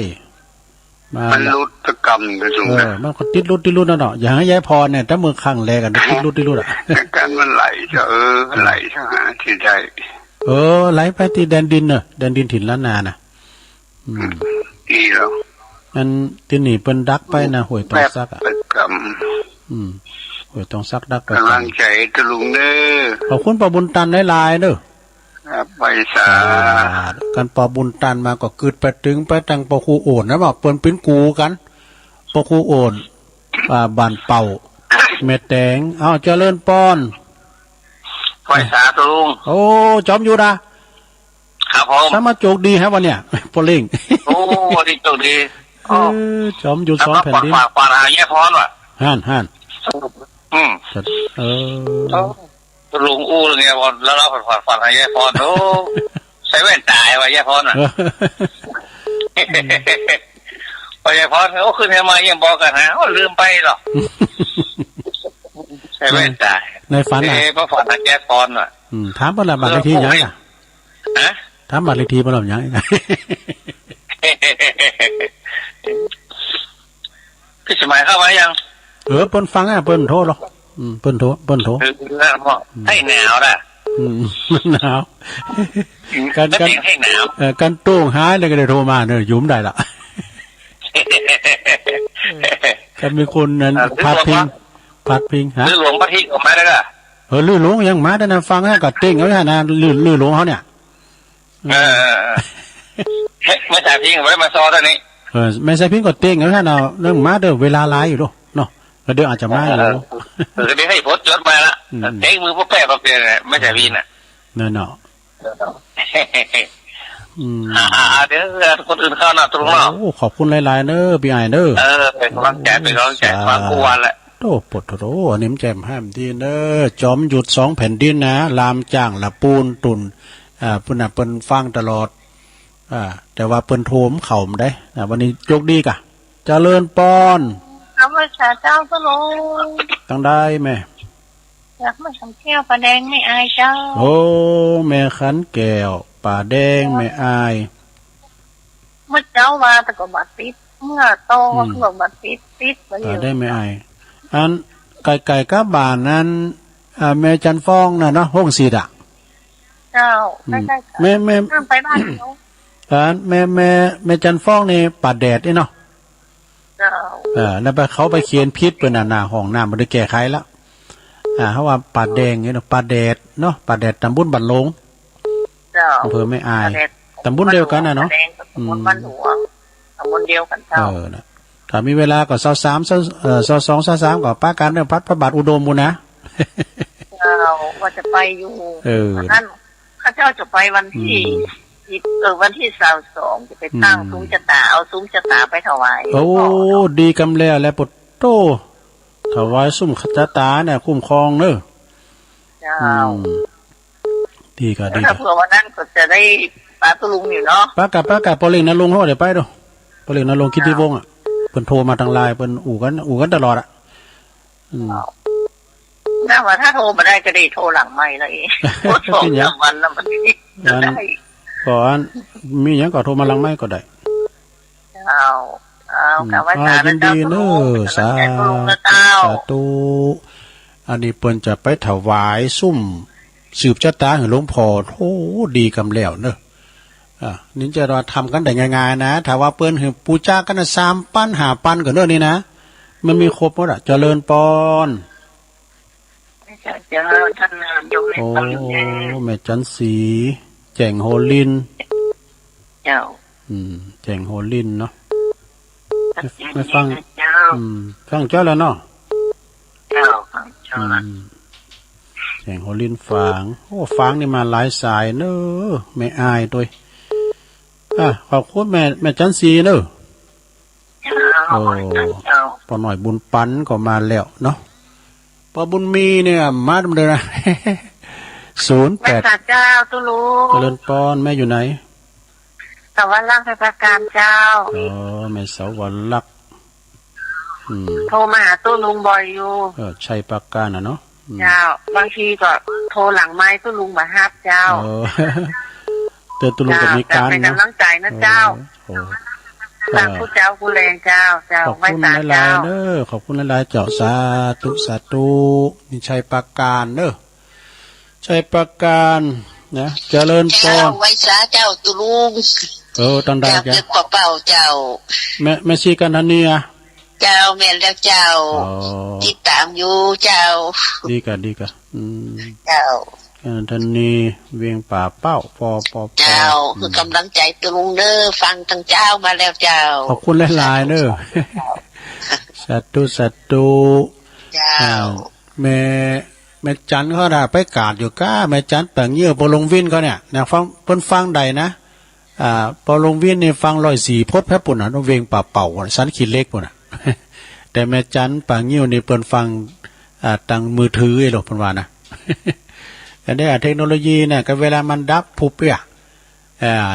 มันรุดตะกรรมกระสุนมันก็ติดรุดนะเนาะอย่างให้ยายพรเนี่ยถ้ามือข้างแรกกันติดรุดอ่ะการมันไหลจะไหลจะหาที่ใดไหลไปที่แดนดินเนอะแดนดินถิ่นล้านนาน่ะดีแล้วมันที่นี่เป็นดักไปนะห่วยตองซักอ่ะห่วยตองซักดักไปกำลังใจตะลุงเด้อขอบคุณป้าบุญตันได้ลายเด้อไปสากันปอบุญตันมาก็กึดไปถึงไปตั้งปอคูโอนนะบอกเปิ้นเป็นกูกันปอคูโอนบ้านเป่าเม็ดแดงเอาเจริญป้อนไปสาตุงโอ้จอมอยู่นะครับผมสมาโจกดีฮะวันเนี้ยปอเล่งโอ้ดีโจกดีจอมอยู่2แผ่นดินฝากหาแย่พรว่ะห่านลุงอู้เนี่ยวันแล้วเราฝันให้แย่พรโอ้ใช้แว่นตายว่ะแย่พรอ่ะพอแย่พรโอ้ขึ้นมายังบอกกันฮะว่าลืมไปหรอใช้แว่นตายในฝันเพราะฝันให้แย่พรอ่ะถามบ้านบ้านเลขที่ยังอ่ะถามบ้านเลขที่บ้านเรายังพี่สมัยเข้ามายังเปิ้นฟังอ่ะเปิ้นโทรหรอเปิ้นโทรให้หนาวน่ะมันหนาวการให้หนาวการตู้หายเลยก็ได้โทรมาเนอะยุ่มได้ละก็มีคนนั้นพัดพิงฮะลื่นหลวงพัดพิงออกมาได้ละลื่นหลวงยังมาได้นะฟังให้กับเต้งเขาเนี่ยนะลื่นหลวงเขาเนี่ยไม่ใช่พิงไว้มาซอตอนนี้ไม่ใช่พิงกับเต้งเขาเนี่ยเนาะเรื่องมาเด้อเวลาไล่อยู่ด้วยเนาะก็เดี๋ยวอาจจะมาอยู่ก็ได้ให้พดจดมาละเต้งมือพวกแปะพวกเนี่ยไม่ใช่พิงน่ะเนาะเดี๋ยวคนอื่นเข้าหน้าตรงเราโอ้ขอบคุณหลายๆเนอะพี่ไอเนอะเป็นกำลังใจฟังกูวันแหละโตปดโตอันนี้มันแจ่มห้ามดีเนอะจอมหยุด2แผ่นดินนะลามจ้างละปูนตุนปุ่นน่ะเปิ้นฟังตลอดแต่ว่าเปิ้นโทมเข่าได้วันนี้โชคดีกะเจริญปอนพระพุทธเจ้าพระองค์ตั้งได้แม่อยากมาทำแก้วปลาแดงไม่อายเจ้าโอ้แม่ขันแก้วปลาแดงไม่อายเมื่อเจ้าว่าแต่ก็บัดติดเมื่อโตก็บัดติดปลาได้ไม่อายอันไก่กับบานนั้นแม่จันฟ้องน่ะเนาะห้องสีดอ่ะเจ้าไม่ใช่แม่ไปบ้านเขาแม่จันฟ้องนี่ปลาแดดนี่เนาะเจ้าแล้วไปเขาไปเขียนพิษเป็นหน้าห้องน้ำมันได้แก้ไขแล้วเขาว่าปลาแดงเนี่ยปลาแดดเนาะปลาแดดตำบุญบันลงอำเภอไม่อายตำบุญเดียวกันนะเนาะตำบุญบ้านหลวงตำบุญเดียวกันเจ้าถ้ามีเวลาก็22 ก็ป้าการเรื่องพัดพระบาทอุดมบุญนะเราว่าจะไปอยู่นั่นข้าเจ้าจะไปวันที่22จะไปตั้งซุ้มจตาเอาซุ้มจตาไปถวายโอ้ดีกำแล้วและปดโตถวายซุ้มขจตาเนี่ยคุ้มครองเนอะดีก็ดีถ้าเผื่อวันนั้นก็จะได้ป้าตุลุงอยู่เนาะป้ากับปอเล็งนรงเขาเดี๋ยวไปดูปอเล็งนรงคิดที่วงอ่ะเพิ่นโทรมาทางไลน์เพิ่นอู่กันตลอดอ่ะน่าว่าถ้าโทรมาได้ก็ได้โทรหลังไม่เลยโทร3 วันแล้วมันได้ก่อนมีอย่างก็โทรมาหลังไม่ก็ได้กับว่ายินดีเนอะสาธุอันนี้เปิ้นจะไปถวายซุ่มสืบชะตาของหลวงพ่อโอ้ดีกำแล้วเนอะ นี่จะเราทำกันได้ง่ายๆนะถ้าว่าเปิ้นคือปูจ้ากัน3 ปั้น5 ปั้นก็เรื่องนี้นะมันมีครบหมดเจริญปอนเจริญท่านยมโอ้แม่จันสีแจ่งโฮลินเจ้าแจ่งโฮลินเนาะไม่ฟังฟังเจ้าแล้วเนาะเจ้าแจ่งโฮลินฟางโอ้ฟางนี่มาหลายสายเนอะไม่อายด้วยขอบคุณแม่จันสีเนอะโอ้พอหน่อยบุญปันก็มาแล้วเนาะพอบุญมีเนี่ยมาดำเนินนะ08เจ้าตุลูเจริญปอนแม่อยู่ไหนสวรรค์รักในประการเจ้าแม่สวรรค์รักโทรมาหาตู้ลุงบ่อยอยู่ชัยประการเนาะเจ้าบางทีก็โทรหลังไม้ตู้ลุงมาฮับเจ้าเตือนตู้ลุงกับมีการนะกำลังใจนะเจ้าตามผู้เจ้าผู้แรงเจ้าขอบคุณหลายๆเด้อขอบคุณหลายๆเจ้าสาธุนี่ชัยประการเด้อชัยประการนะเจริญพรไว้สาเจ้าตุลุงตันได้จ้ะเป่าเจ้าแม่ชีกันทันเนี่ยเจ้าแม่แล้วเจ้าติดตามอยู่เจ้าดีกันเจ้าทันนี่เวียงป่าเป้าปอเจ้าคือกำลังใจตุลุงเด้อฟังทั้งเจ้ามาแล้วเจ้าขอบคุณหลายๆเด้อสัตตุเจ้าแม่จันเขาได้ไปกาดอยู่ก้าแม่จันแต่งเยื่อปอลงวินเขาเนี่ยฟังเพิ่นฟังใดนะปอลงวินนี่ฟัง104พดแพ้ปุ่นเวียงป่าเป่าสันขีดเล็กปุ่นแต่แม่จันปังเยื่อนี่เพิ่นฟังตังมือถือไอ้หรอกเพิ่นว่านะแต่ได้เทคโนโลยีเนี่ยก็เวลามันดับพุบ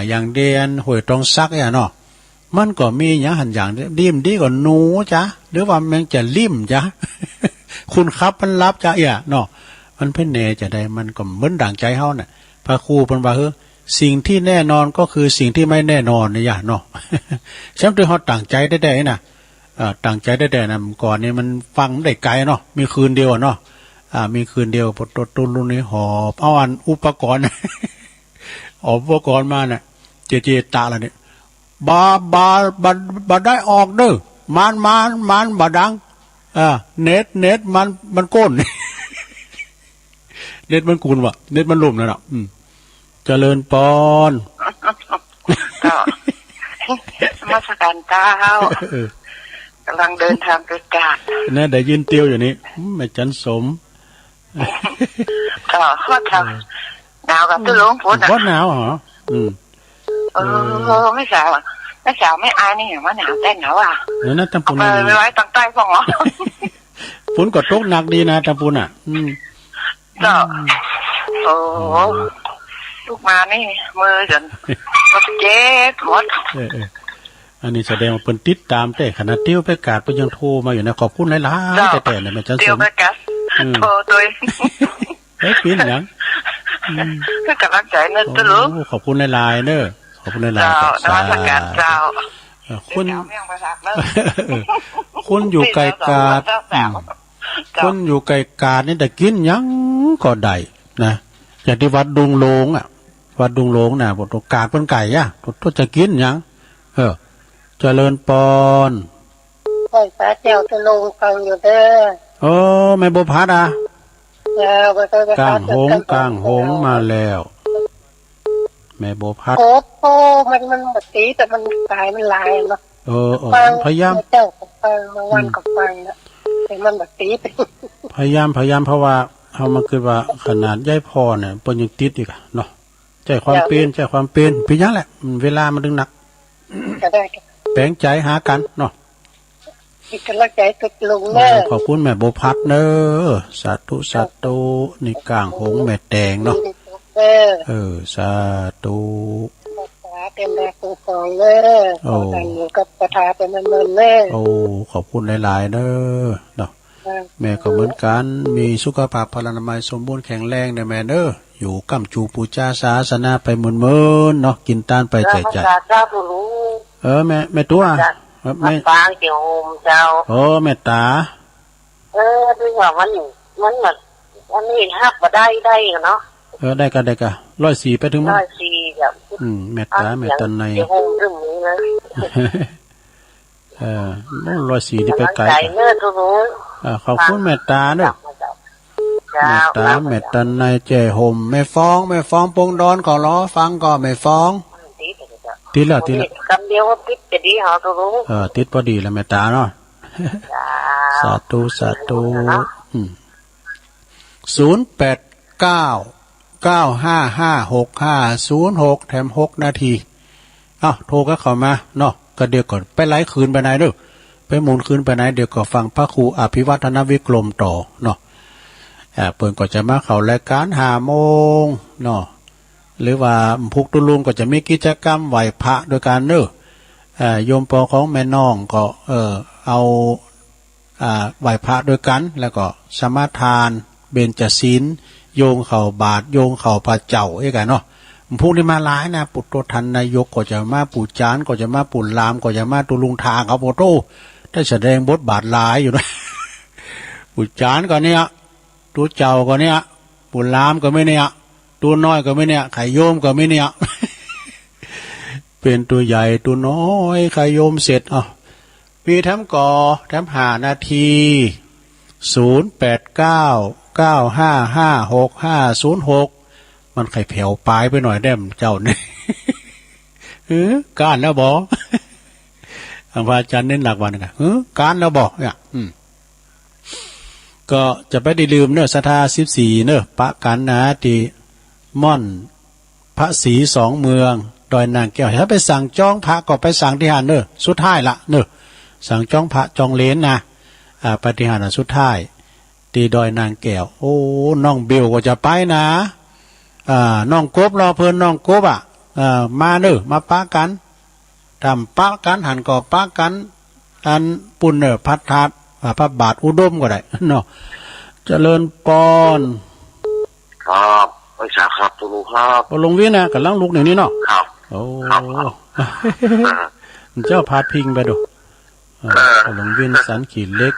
อย่างเดียนหวยตรงซักเนาะมันก็มีอย่างดิ่มดีกว่าหนูจ้ะหรือว่ามันจะลิ่มจ้ะคุณครับมันรับจ้ะเนาะมันเพ่นเนจะได้มันก็เหมือนดั่งใจเฮาน่ะพระครูเพิ่นว่าสิ่งที่แน่นอนก็คือสิ่งที่ไม่แน่นอนเนี่ยเนาะฉันด้วยเฮาตั้งใจได้น่ะตั้งใจได้น่ะก่อนนี้มันฟังได้ไกลเนาะมีคืนเดียวเนาะมีคืนเดียวพอตุนรุ่นนี้หอบเอาอันอุปกรณ์อุปกรณ์มาเนี่ยเจตาละเนี่ยบาได้ออกเด้อมันบาดังเน็ตมันก้นเน็ตมันกูนวะเน็ตมันลุ่มแล้วเนาะเจริญปอนก็มาสักการเจ้ากำลังเดินทางไปกาดเนี่ยได้ยินเตียวอยู่นี้แม่จันสมก็ฮอดค่ะหนาวกับตุลุงฝนหนาวเหรอไม่สาวไม่อายนี่ว่าหนาวแต่หนาวเนี่ยนะตัมปูนไม่ไว้ตั้งใต้ฟองเหรอฝนก็ตกหนักดีนะตัมปูนก็ลูกมานี่มือจนก็เจ็บหมดอันนี้แสดงว่าเป็นติดตามแต่ขณะเที่ยวไปกาดไปยังโทรมาอยู่นะขอบคุณหลายๆแต่เนี่ยมันจะสมเที่ยวไปกาดโทรตัวปีนอย่างคือกำลังใจนั่นตุลุงขอบคุณหลายๆเนอะขอบคุณหลายๆสาการเจ้าคุณอยู่ไกลกาดคุณอยู่ไกลกาดนี่แต่กินยังก็ได้นะอย่างที่วัดดุงโลงวัดดุงโลงน่ะบทกาดเป็นไก่ตัวจะกินยังเจริญปอนไอ้ป้าเจ้าตุลุงฟังอยู่เด้อแม่บุพัดกลางหงมาแล้วแม่โบพัดโอ้มันแบบตีแต่มันตายมันลายเนาะพยายามเจ้าฟังมาวันกับฟังนะแต่มันแบบตีพยายามเพราะว่าเขามาคือว่าขนาดย่ายพ่อเนี่ยปนยังติดอีกเนาะใจความเป็นพี่ยังแหละเวลามันดึงหนักแปลงใจหากันเนาะกำลังใจตุลุงเนอะขอบคุณแม่โบพัดเนอะสาธุนี่กลางหงแม่แดงเนาะสาธุเป็นแม่ครูของเนอะอยู่กับประธานเป็นเงินเนอะขอบคุณหลายๆเนอะเนาะแม่ก็เหมือนกันมีสุขภาพพลานามัยสมบูรณ์แข็งแรงในแม่เนอะอยู่กัมจูปูจาศาสนาไปเหมือนเนาะกินต้านไปใจแม่ตัวไม่ฟางเกี่ยวเจ้าแม่ตาด้วยว่ามันแบบวันนี้หักมาได้กันเนาะได้กัน104ไปถึงมั้ย104แบบ เมตตาเมตตาในน้อง104นี่ไปไกลขอบคุณเมตตาเด้อเมตตาเมตตาในเจห่มไม่ฟ้องปงดอนก็ล้อฟังก็ไม่ฟ้องติดแล้วคำเดียวว่าติดจะดีเหรอตัวรู้ติดพอดีแล้วเมตตาเนาะสาธุ08995565606แถม6นาทีโทรก็เข้ามาเนาะก็เดี๋ยวก่อนไปไลฟ์คืนไปไหนเด้อไปหมุนคืนไปไหนเดี๋ยวก็ฟังพระครูอภิวัฒนวิกรมต่อเนาะเปิ้นก็จะมาเข้ารายการ5 โมงเนาะหรือว่าพุกตุลุงก็จะมีกิจกรรมไหว้พระโดยการเด้อโยมปอของแม่น้องก็เอาไหว้พระด้วยกันแล้วก็สมาทานเบญจศีลโยงเข่าบาทโยงเข่าพระเจ้ากันเนาะพวกนี้มาหลายนะปุตโตทันนายกก็จะมาปู่จานก็จะมาปู่ลามก็จะมาตุลุงทางเขาโปโตได้แสดงบทบาทหลายอยู่นะปู่จานก็เนี่ยตัวเจ้าก็เนี่ยปู่ลามก็ไม่เนี่ยตัวน้อยก็ไม่เนี่ยไข่โยมก็ไม่เนี่ยเป็นตัวใหญ่ตัวน้อยไข่โยมเสร็จปีแถมก่อแถม5 นาที0899555656มันไข่แผ่วปลายไปหน่อยได้มเจ้าเนี่ยก้านแล้วบอกพระอาจารย์เน้นหลักวันกันก้านแล้วบอกเนี่ยก็จะไปได้ลืมเนอะศรัทธา14เนอะปะกันนะที่ม่อนพระศรี2 เมืองดอยนางแก้วถ้าไปสั่งจองพระก็ไปสั่งที่หาเนอะสุดท้ายละเนอะสั่งจองพระจองเลนนะปฏิหารสุดท้ายที่ดอยนางแก้วโอ้น้องเบลก็จะไปนะน้องกบรอเพิ่นน้องกบมาเนอะมาปะกันทำปะกันหันก็ปะกันอันปุ่นเนอะพัดทัดพระบาทอุดมก็ได้เนาะเจริญปอนครับไอ้สาครับตัวลูกครับปลงวินะกับลังลูกอย่างนี้เนาะครับโอ้เจ้าพาพิงไปดูปลงวินสันขีดเล็ก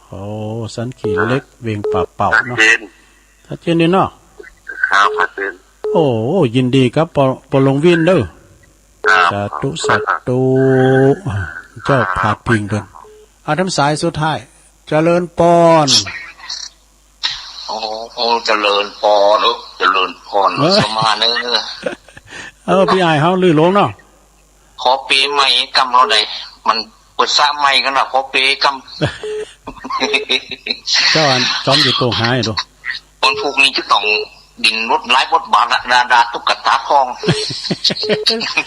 โอ้สันขีดเล็กเวียงป่าเป่าเนาะถ้าเจนดีเนาะครับชัดเจนโอ้ยินดีครับปลงวินเด้อสาธุเจ้าพาพิงเพิ่นทำสายสุดท้ายเจริญปอนโอ้เจริญปอนเจริญพรสมาเนื้อพี่อายเฮาลื่นลงเนาะขอปีใหม่กำเราได้มันเปิดสะใหม่กันนะขอปีกำเจ้าอันจอมอยู่ตรงหายดูคนพวกนี้จะต้องดินรถไล่บทบาทดาตุ๊กตาทอง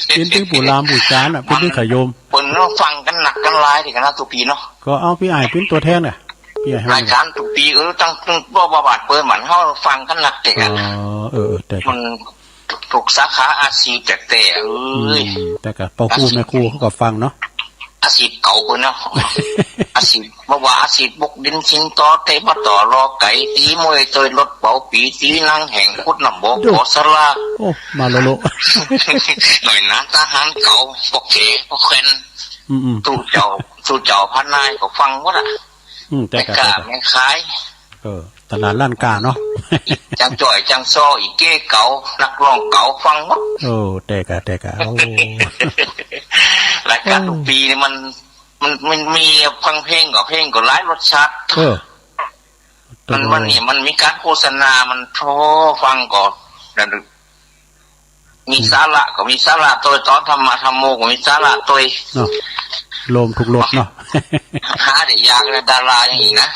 เป็นที่ปู่ลามปู่จานเป็นที่ขยมเปิดเราฟังกันหนักกันลายที่กันนะตุปีเนาะก็เอาพี่อายเป็นตัวแทนน่ะพี่อายรายการตุปีตั้งบ่บาทเปิดเหมือนเขาฟังกันหนักแต่กันแต่มันถูกสาขาอาชีพแต่แต่กับพ่อครูแม่ครูเขาก็ฟังเนาะอาชีพเก่าเนาะอาชีพเมื่อว่าอาชีพบุกดินชิงต่อเตะมาต่อรอไก่ตีมวยเตยรถเบาปีตีนั่งแห่งคุดน้ำบกขอสลาโอ้มาโลโลหน่อยนะทหารเก่าปกเก๋ปกเข็นตู้เจ้าพันนายก็ฟังว่าล่ะแต่กะไม่ขายตลาดล้านกาเนาะจังจ่อยจังซ้ออีเก้เก่านักร้องเก่าฟังหมดแต่กะรายการทุกปีนี่มันมีฟังเพลงกับเพลงก็หลายรสชาติมันนี่มันมีการโฆษณามันโทรฟังก่อนมีสาระก็มีสาระตัวตอนธรรมะธรรมโมก็มีสาระตัวโลมทุกรสเนาะหาได้ยากเลยดาราอย่างนี้นะ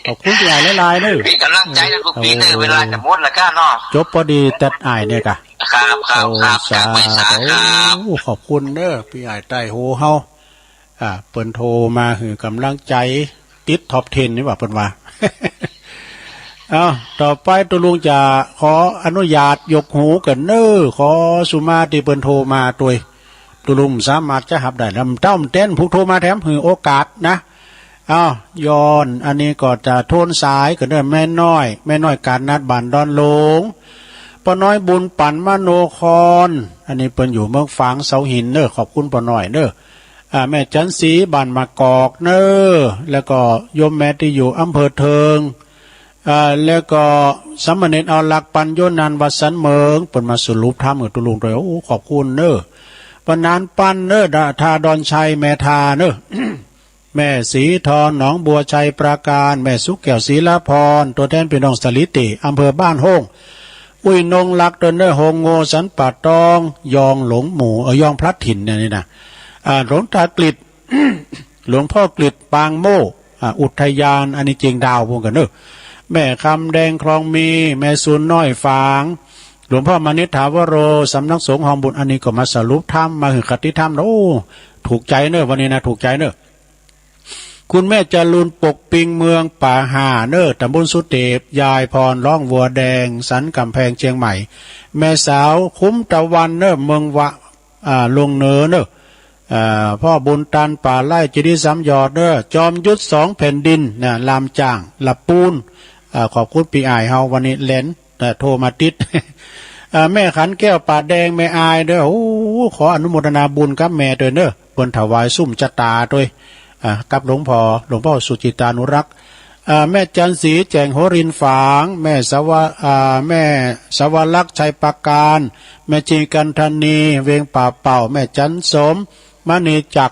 ขอบคุณที่อ่านหลายๆเด้อพี่กำลังใจนะทุกปีเด้อเวลาจะหมดแล้วก็เนาะจบพอดีแต่อ่ายเนี่ยกะครับจากไม่สาครับขอบคุณเด้อพี่อ่ายใต้โหเฮาเปิ้นโทรมาคือกำลังใจติดท็อป10นี่ว่าเปิ้นว่าต่อไปตัวลุงจะขออนุญาตยกหูกันเด้อขอสุมาที่เปิ้นโทรมาตัวลุงสามารถจะหับได้ลำเต้าเต้นผู้โทรมาแถมหือโอกาสนะย้อนอันนี้ก็จะโทนสายก็เด้อแม่น้อยการนัดบ้านดอนหลงป้าน้อยบุญปั่นมโนครอันนี้เปิ้นอยู่เมืองฝางเสาหินเด้อขอบคุณป้าน้อยเด้อแม่จันศรีบ้านมะกอกเด้อแล้วก็โยมแม่ที่อยู่อำเภอเทิง แล้วก็สามเณรเอาหลักปัญโยนันต์วัดสันเมืองเปิดมาสรุปธรรมตุลุงเลยโอ้ขอบคุณเนอะปนานปันเนอะทาดอนชัยแม่ทาเนอะ แม่สีทองหนองบัวชัยปราการแม่สุกแก้วศรีละพรตัวแทนพี่น้องสลิติอำเภอบ้านโฮงอุ้ยนงลักเดินเนอร์โฮงโงสันป่าตองยองหลงหมู่ยองพลัดถิ่นเนี่ยนี่นะหลวงตากฤษ หลวงพ่อกฤษปางโมอุทยานอันนี้เจียงดาวพวกกันเนอะแม่คำแดงคลองมีแม่ซุนน้อยฝางหลวงพ่อมณิษฐาวโรสำนักสงฆ์หอมบุญอันนี้ก็มาสรุปธรรมมาหือคติธรรมโอ้ถูกใจเนอะวันนี้นะถูกใจเนอะคุณแม่จรูนปกปิงเมืองป่าหาเนอตำบลสุเทพยายพรร้องวัวแดงสันกำแพงเชียงใหม่แม่สาวคุ้มตะวันเนอเมืองวะลงเนอเนอพ่อบุญตันป่าไร่จิริสามยอดเนอจอมยุทธ2 แผ่นดินเนี่ยลามจ้างลับปูนขอบคุณปีอายเฮาวันนี้เล่นโทรมาติด แม่ขันแก้วป่าแดงแม่อายเด้อโอ้ขออนุโมทนาบุญกับแม่เด้อเนอเปิ้นถวายซุ่มจตาด้วยกับหลวงพ่อสุจิตานุรักษ์แม่จันสีแจงโหรินฝางแม่สวลักษ์ชัยปาการแม่จีกันธนีเวงป่าเป่าแม่จันสมมณีจัก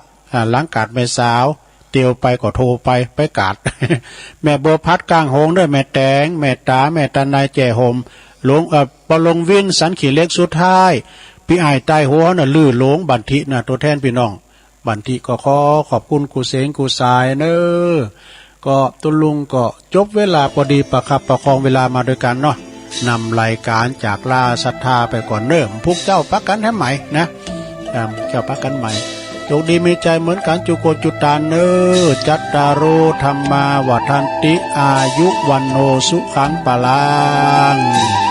หลังกาดแม่สาวเตียวไปก็โทรไปกาด แม่บัวพัดกลางหงด้วยแม่แตงแม่ตาแม่ตานายแจ่หมหลวงปลงวินสันขีเล็กสุดท้ายพี่อายใต้หัวน่ะลื่อหลงบันทิน่ะตัวแทนพี่น้องบันทิก็ขอบคุณกูเสงกูสายเนอก็ตุลุงก็จบเวลาพอดีประคับประคองเวลามาด้วยกันเนาะนำรายการจากลาศรัทธาไปก่อนเนิ่มพวกเจ้าปักกันให้ใหม่นะเจ้าปักกันใหม่โชคดีมีใจเหมือนกันจุโกจุตานเนอจัตตารโอธรรมาวัฏันติอายุวันโนสุขังปะลัง